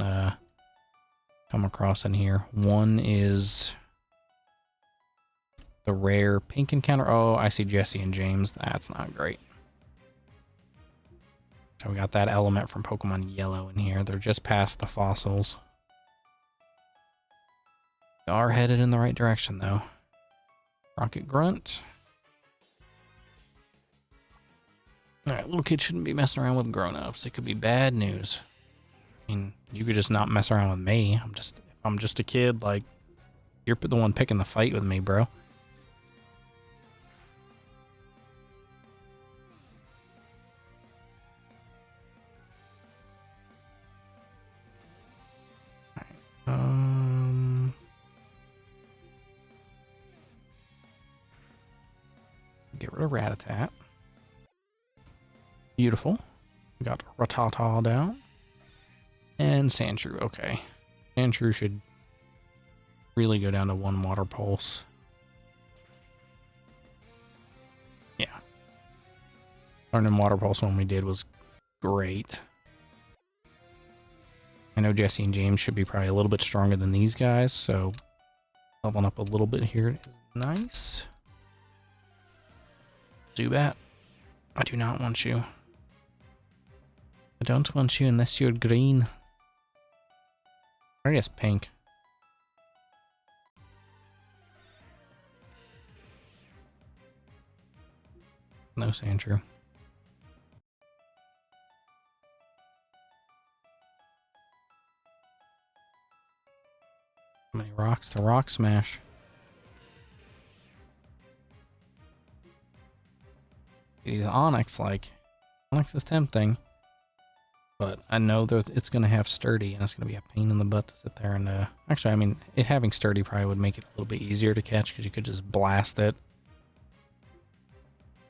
come across in here. One is the rare pink encounter. Oh, I see Jesse and James. That's not great. So we got that element from Pokemon Yellow in here. They're just past the fossils. We are headed in the right direction, though. Rocket Grunt. Alright, little kids shouldn't be messing around with grown-ups. It could be bad news. I mean, you could just not mess around with me. If I'm just a kid, like, you're the one picking the fight with me, bro. Alright, get rid of Rattata. Beautiful. We got Rattata down. And Sandshrew, okay. Sandshrew should really go down to one water pulse. Yeah. Learning water pulse when we did was great. I know Jesse and James should be probably a little bit stronger than these guys, so leveling up a little bit here is nice. Zubat, I do not want you. I don't want you unless you're green. Or I guess pink. No Sandshrew. How many rocks to rock smash? These Onyx, like, Onyx is tempting. But I know that it's going to have sturdy, and it's going to be a pain in the butt to sit there and... actually, I mean, it having sturdy probably would make it a little bit easier to catch, because you could just blast it.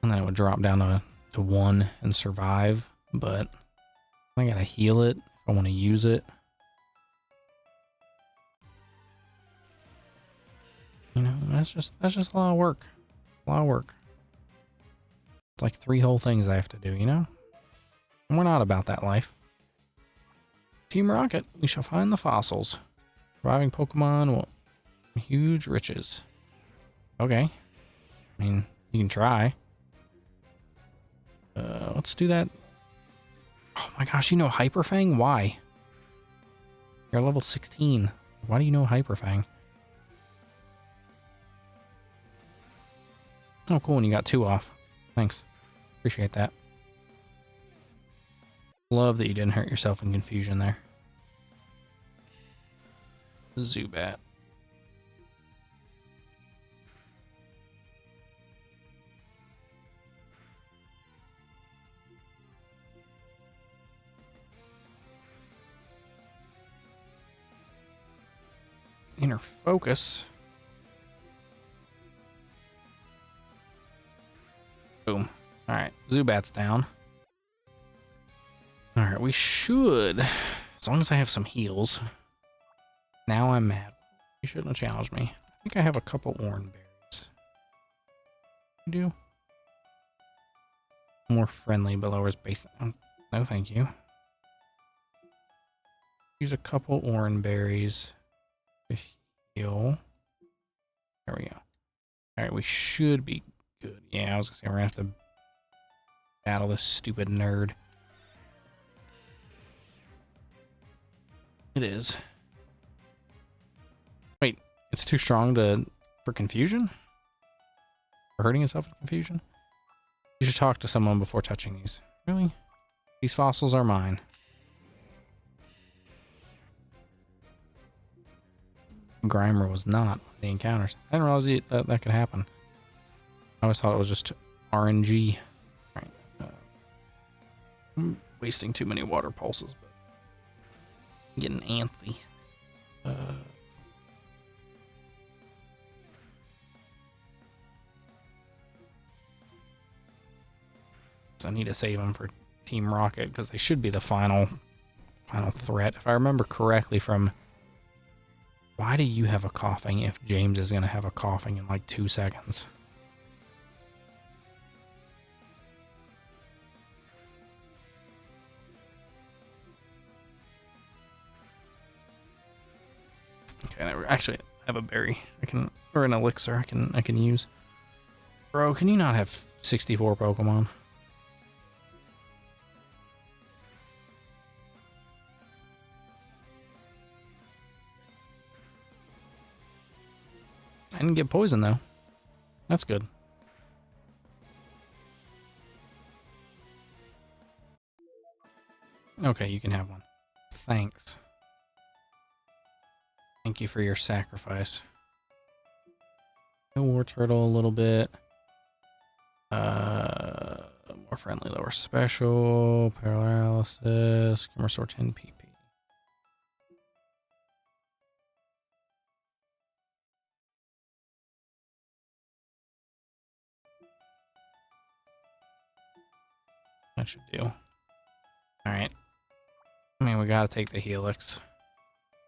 And then it would drop down to 1 and survive. But I got to heal it if I want to use it. You know, that's just a lot of work. A lot of work. It's like 3 whole things I have to do, you know? And we're not about that life. Team Rocket, we shall find the fossils. Surviving Pokemon will huge riches. Okay. I mean, you can try. Let's do that. Oh my gosh, you know Hyperfang? Why? You're level 16. Why do you know Hyperfang? Oh, cool, and you got 2 off. Thanks. Appreciate that. Love that you didn't hurt yourself in confusion there. Zubat. Inner focus. Boom. Alright, Zubat's down. Alright, we should, as long as I have some heals. Now I'm mad. You shouldn't have challenged me. I think I have a couple orange berries. You do? More friendly, but lowers base. No, thank you. Use a couple orange berries to heal. There we go. Alright, we should be good. Yeah, I was gonna say we're gonna have to battle this stupid nerd. It is. Wait, it's too strong for confusion? For hurting itself in confusion? You should talk to someone before touching these. Really? These fossils are mine. Grimer was not the encounters. I didn't realize that could happen. I always thought it was just RNG. Right. I'm wasting too many water pulses, but I'm getting antsy. So I need to save them for Team Rocket because they should be the final threat. If I remember correctly from... Why do you have a coughing if James is going to have a coughing in like 2 seconds? Okay, actually, I have a berry. Or an elixir I can use. Bro, can you not have 64 Pokemon? I didn't get poisoned though. That's good. Okay, you can have one. Thanks. Thank you for your sacrifice. War turtle a little bit. More friendly, lower special, paralysis, can restore 10 PP. That should do. Alright. I mean, we gotta take the Helix.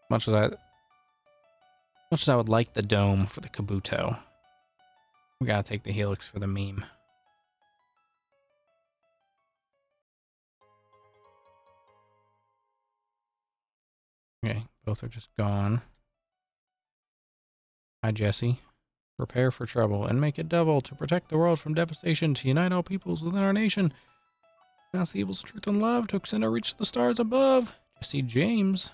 Much as I would like the dome for the Kabuto, we gotta take the Helix for the meme. Okay, both are just gone. Hi, Jesse. Prepare for trouble and make it double to protect the world from devastation, to unite all peoples within our nation. Announce the evils of truth and love, to extend our reach to the stars above. Jesse James.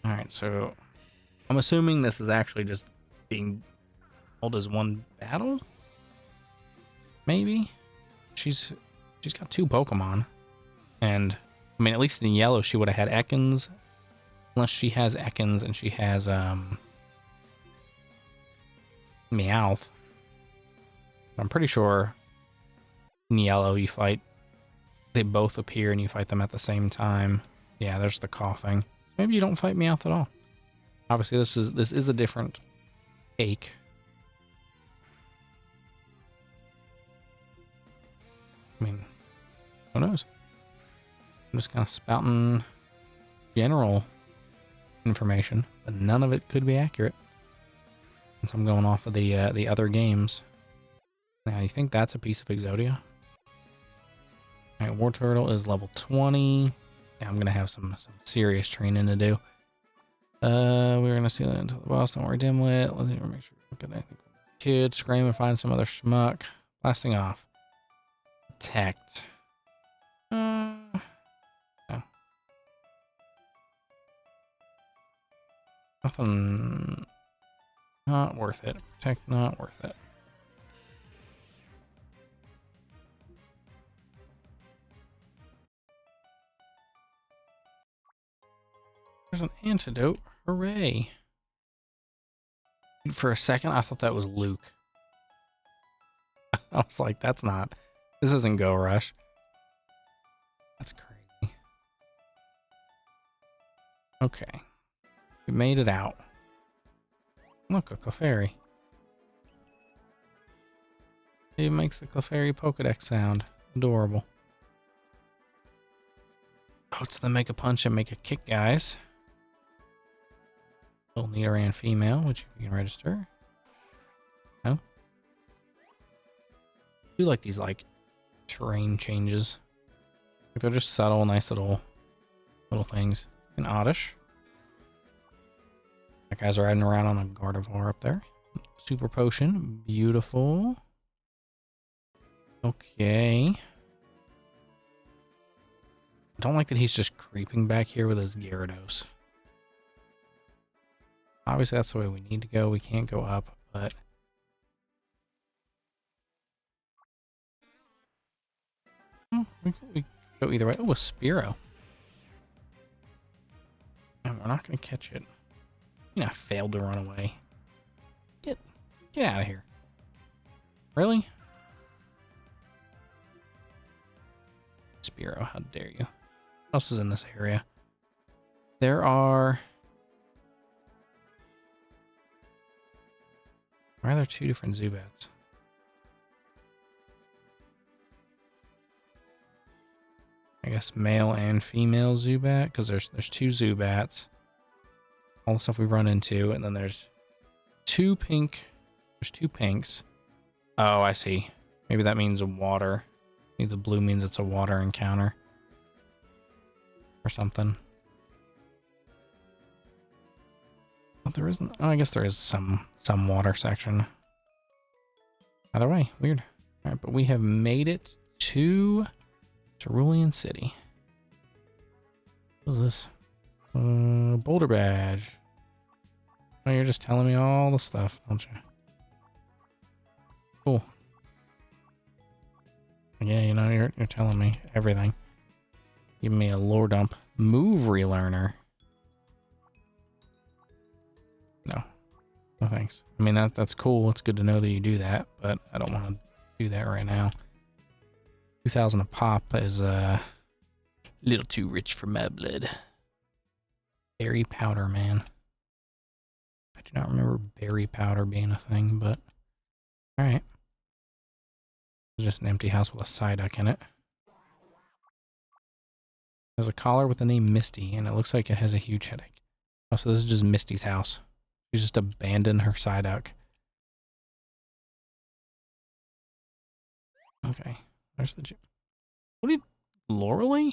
Alright, so I'm assuming this is actually just being held as one battle? Maybe? She's got 2 Pokemon. And I mean, at least in yellow she would have had Ekans. Unless she has Ekans and she has Meowth. I'm pretty sure in yellow you fight They both appear and you fight them at the same time. Yeah, there's the coughing. Maybe you don't fight me out at all. Obviously, this is a different take. I mean, who knows? I'm just kind of spouting general information, but none of it could be accurate. Since I'm going off of the other games. Now, you think that's a piece of Exodia? All right, War Turtle is level 20. Yeah, I'm gonna have some serious training to do. We're gonna see that until the boss. Don't worry, dimwit. Let's even make sure we get anything. Kid, scream and find some other schmuck. Blasting off. Protect. No. Nothing. Not worth it. Protect, not worth it. There's an antidote. Hooray. For a second, I thought that was Luke. I was like, that's not. This isn't Go Rush. That's crazy. Okay. We made it out. Look, a Clefairy. It makes the Clefairy Pokedex sound. Adorable. Oh, it's the Mega Punch and Mega Kick, guys. Little Nidoran female, which you can register. No? I do like these, like, terrain changes. Like, they're just subtle, nice little things. An Oddish. That guy's riding around on a Gardevoir up there. Super Potion. Beautiful. Okay. I don't like that he's just creeping back here with his Gyarados. Obviously, that's the way we need to go. We can't go up, but... Oh, we go either way. Oh, a Spearow. And we're not going to catch it. You know, I failed to run away. Get out of here. Really? Spearow, how dare you. What else is in this area? There are... Why are there two different Zubats? I guess male and female Zubat, because there's two Zubats. All the stuff we run into, and then there's two pinks. Oh, I see. Maybe that means water. Maybe the blue means it's a water encounter. Or something. But there isn't. Oh, I guess there is some water section. Either way, weird. All right, but we have made it to Cerulean City. What is this? Boulder badge. Oh, you're just telling me all the stuff, don't you? Cool. Yeah, you know, you're telling me everything. Giving me a lore dump. Move relearner. No thanks. I mean, that's cool. It's good to know that you do that, but I don't want to do that right now. 2,000 a pop is a little too rich for my blood. Berry powder, man. I do not remember berry powder being a thing, but alright. It's just an empty house with a Psyduck in it. There's a collar with the name Misty, and it looks like it has a huge headache. Oh, so this is just Misty's house. She just abandoned her Psyduck. Okay, there's the gym. What did Lorelei?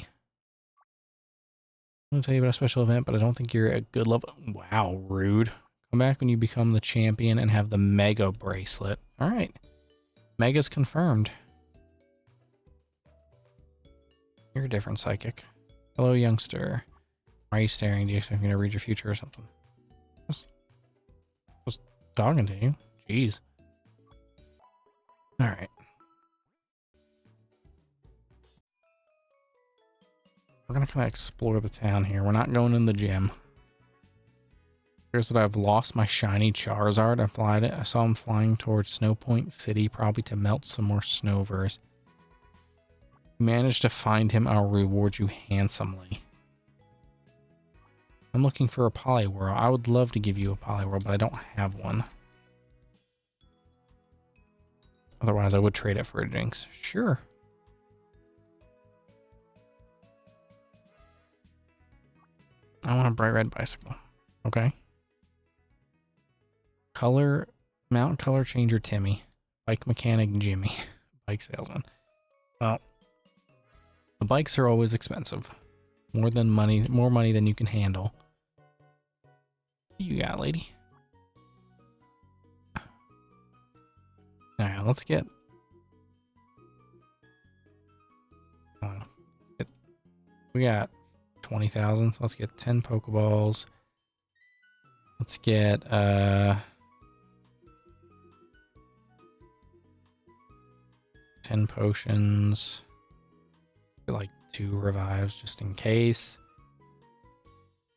I'm gonna tell you about a special event, but I don't think you're at good level. Wow, rude. Come back when you become the champion and have the Mega Bracelet. All right, Mega's confirmed. You're a different psychic. Hello, youngster. Why are you staring? Do you expect me to read your future or something? Just talking to you. Jeez. All right. We're gonna kind of explore the town here. We're not going in the gym. Here's that I've lost my shiny Charizard. I saw him flying towards Snowpoint City, probably to melt some more Snovers. You managed to find him. I'll reward you handsomely. I'm looking for a Poliwhirl. I would love to give you a Poliwhirl, but I don't have one. Otherwise, I would trade it for a Jinx. Sure. I want a bright red bicycle. Okay. Color, mount color changer Timmy. Bike mechanic Jimmy. Bike salesman. Well, the bikes are always expensive. More money than you can handle. What you got, lady? Alright, let's get... We got 20,000, so let's get 10 Pokeballs. Let's get 10 potions. Get like 2 revives just in case.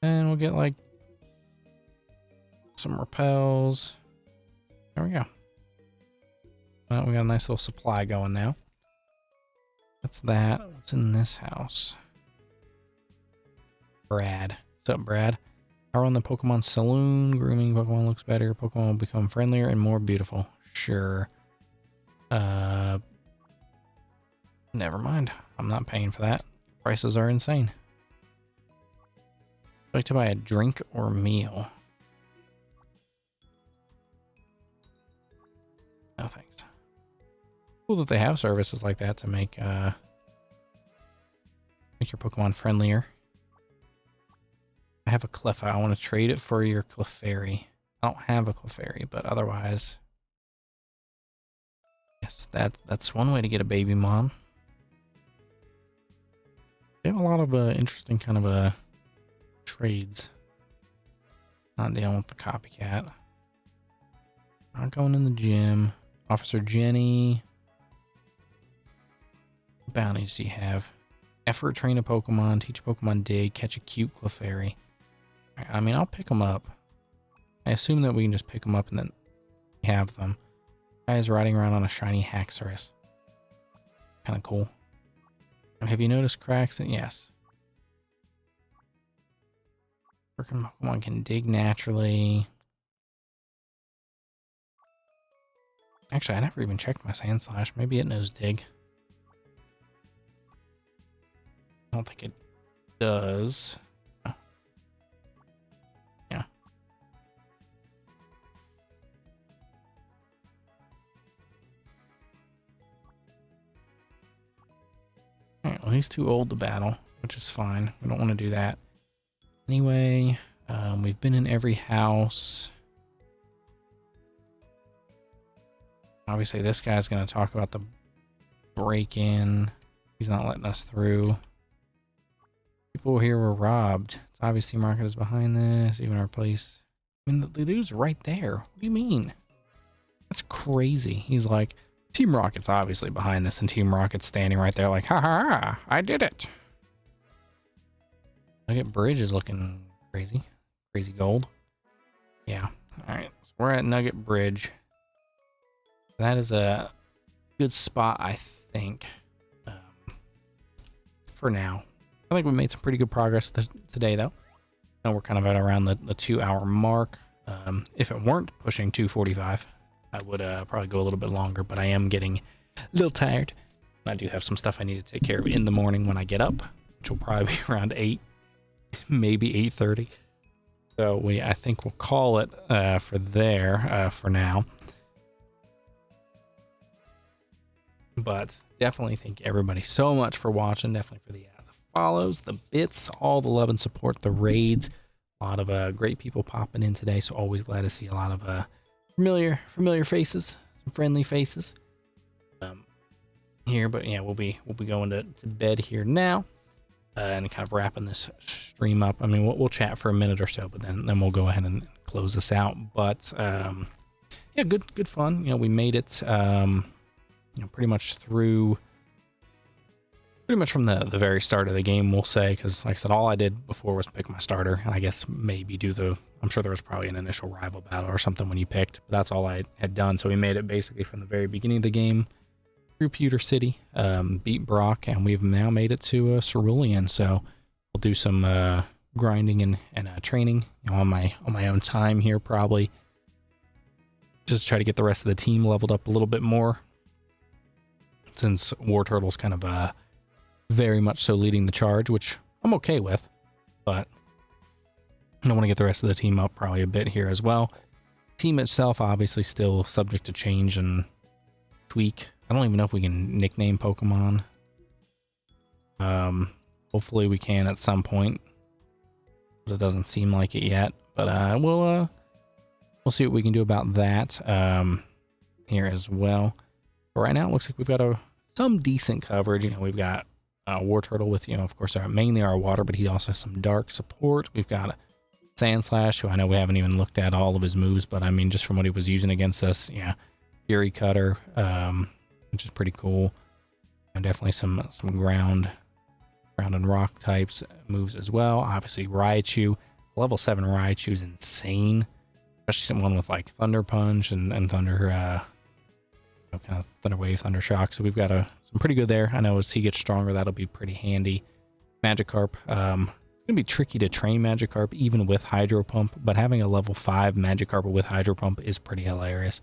And we'll get like some repels. There we go. Well, we got a nice little supply going now. That's that. What's in this house? Brad. What's up, Brad? How on the Pokemon Saloon? Grooming Pokemon looks better. Pokemon will become friendlier and more beautiful. Sure. Never mind. I'm not paying for that. Prices are insane. I'd like to buy a drink or meal. No thanks. Cool that they have services like that to make your Pokemon friendlier. I have a Clefairy. I want to trade it for your Clefairy. I don't have a Clefairy, but otherwise, yes, that's one way to get a baby mom. They have a lot of interesting kind of trades. Not dealing with the copycat. Not going in the gym. Officer Jenny. What bounties do you have? Effort, train a Pokemon, teach a Pokemon dig, catch a cute Clefairy. I mean, I'll pick them up. I assume that we can just pick them up and then have them. Guy is riding around on a shiny Haxorus. Kind of cool. And have you noticed cracks? Yes. Freaking Pokemon can dig naturally. Actually, I never even checked my Sandslash. Maybe it knows dig. I don't think it does. Oh. Yeah. Alright, well, he's too old to battle, which is fine. We don't want to do that. Anyway, we've been in every house. Obviously, this guy's going to talk about the break-in. He's not letting us through. People here were robbed. It's obvious Team Rocket is behind this. Even our place. I mean, the dude's right there. What do you mean? That's crazy. He's like, Team Rocket's obviously behind this, and Team Rocket's standing right there like, ha ha ha, I did it. Nugget Bridge is looking crazy. Crazy gold. Yeah. Alright. So we're at Nugget Bridge. That is a good spot, I think. For now. I think we made some pretty good progress today, though. Now we're kind of at around the 2-hour mark. If it weren't pushing 2:45, I would probably go a little bit longer, but I am getting a little tired. I do have some stuff I need to take care of in the morning when I get up, which will probably be around 8, maybe 8:30. So I think we'll call it for now. But definitely thank everybody so much for watching. Definitely for the follows, the bits, all the love and support, the raids. A lot of great people popping in today, so always glad to see a lot of familiar faces, some friendly faces here. But yeah, we'll be going to bed here now and kind of wrapping this stream up. I mean, we'll chat for a minute or so, but then we'll go ahead and close this out. But yeah, good fun. You know, we made it pretty much through. Pretty much from the very start of the game, we'll say, because like I said, all I did before was pick my starter, and I guess maybe I'm sure there was probably an initial rival battle or something when you picked, but that's all I had done. So we made it basically from the very beginning of the game through Pewter City, beat Brock, and we've now made it to Cerulean. So we'll do some grinding and training, you know, on my own time here, probably. Just try to get the rest of the team leveled up a little bit more, since War Turtle's kind of very much so leading the charge, which I'm okay with, but I want to get the rest of the team up probably a bit here as well. Team itself obviously still subject to change and tweak. I don't even know if we can nickname Pokemon. Hopefully we can at some point, but it doesn't seem like it yet. But we'll see what we can do about that here as well. But right now it looks like we've got some decent coverage. You know, we've got War Turtle with, you know, of course, mainly our water, but he also has some dark support. We've got Sandslash, who I know we haven't even looked at all of his moves, but I mean, just from what he was using against us, yeah. Fury Cutter, which is pretty cool. And definitely some ground and rock types moves as well. Obviously, Raichu. Level 7 Raichu is insane. Especially someone with like Thunder Punch and Thunder, you know, kind of Thunder Wave, Thunder Shock. So we've got some pretty good there. I know as he gets stronger, that'll be pretty handy. Magikarp. It's going to be tricky to train Magikarp even with Hydro Pump, but having a level 5 Magikarp with Hydro Pump is pretty hilarious.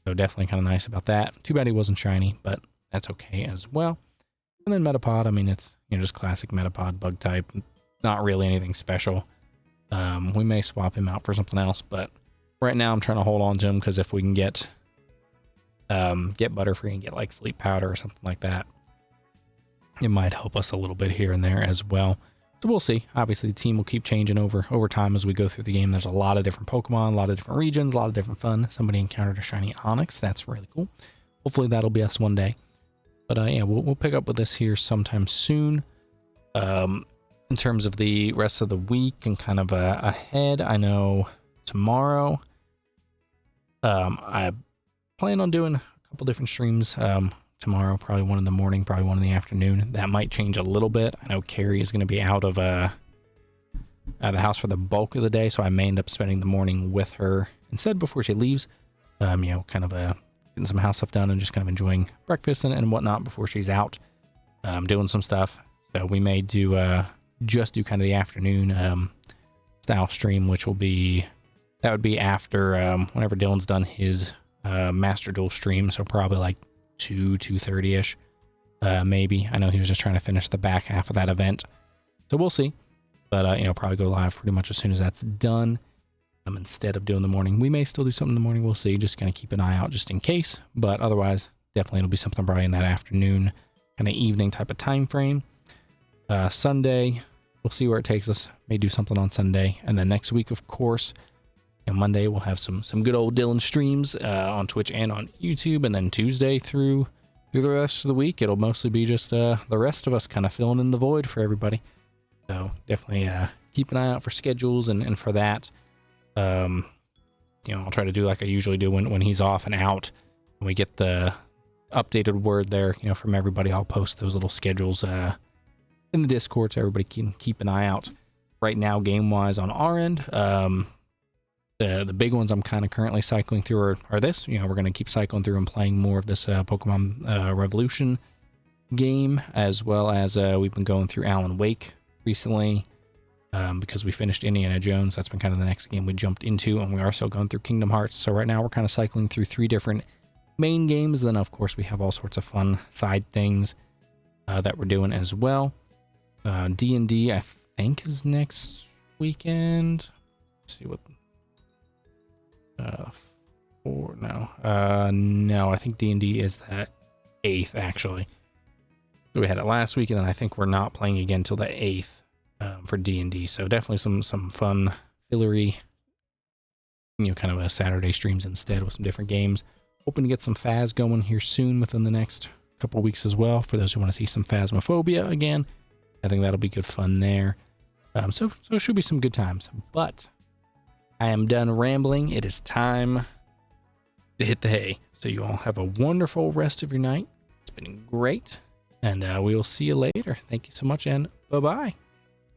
So definitely kind of nice about that. Too bad he wasn't shiny, but that's okay as well. And then Metapod, I mean, it's, you know, just classic Metapod bug type. Not really anything special. We may swap him out for something else, but right now I'm trying to hold on to him because if we can get Butterfree and get like Sleep Powder or something like that, it might help us a little bit here and there as well. So we'll see. Obviously, the team will keep changing over time as we go through the game. There's a lot of different Pokemon, a lot of different regions, a lot of different fun. Somebody encountered a shiny Onix. That's really cool. Hopefully, that'll be us one day. But yeah, we'll pick up with this here sometime soon. In terms of the rest of the week and kind of ahead, I know tomorrow, I plan on doing a couple different streams. Tomorrow, probably one in the morning, probably one in the afternoon. That might change a little bit. I know Carrie is going to be out of the house for the bulk of the day, so I may end up spending the morning with her instead before she leaves. You know, kind of getting some house stuff done and just kind of enjoying breakfast and whatnot before she's out doing some stuff. So we may do just do kind of the afternoon style stream, which will be after whenever Dylan's done his Master Duel stream. So probably like 2:30ish, maybe. I know he was just trying to finish the back half of that event, so we'll see. But you know, probably go live pretty much as soon as that's done. Instead of doing the morning, we may still do something in the morning. We'll see. Just gonna keep an eye out just in case. But otherwise, definitely it'll be something probably in that afternoon, kind of evening type of time frame. Sunday, we'll see where it takes us. May do something on Sunday, and then next week, of course. And Monday we'll have some good old Dylan streams on Twitch and on YouTube, and then Tuesday through the rest of the week it'll mostly be just the rest of us kind of filling in the void for everybody. So definitely keep an eye out for schedules and for that. You know, I'll try to do like I usually do when he's off and out. When we get the updated word there, you know, from everybody, I'll post those little schedules in the Discord so everybody can keep an eye out. Right now, game wise on our end, the big ones I'm kind of currently cycling through are this. You know, we're going to keep cycling through and playing more of this Pokemon Revolution game, as well as we've been going through Alan Wake recently because we finished Indiana Jones. That's been kind of the next game we jumped into, and we are still going through Kingdom Hearts. So right now we're kind of cycling through 3 different main games. Then, of course, we have all sorts of fun side things that we're doing as well. D&D, I think, is next weekend. Let's see what... no, I think D&D is the 8th, actually. So we had it last week, and then I think we're not playing again till the 8th for D&D. So definitely some fun, fillery, you know, kind of a Saturday streams instead with some different games. Hoping to get some Phas going here soon within the next couple of weeks as well. For those who want to see some Phasmophobia again, I think that'll be good fun there. So it should be some good times. But I am done rambling. It is time to hit the hay. So you all have a wonderful rest of your night. It's been great. And we will see you later. Thank you so much, and bye-bye.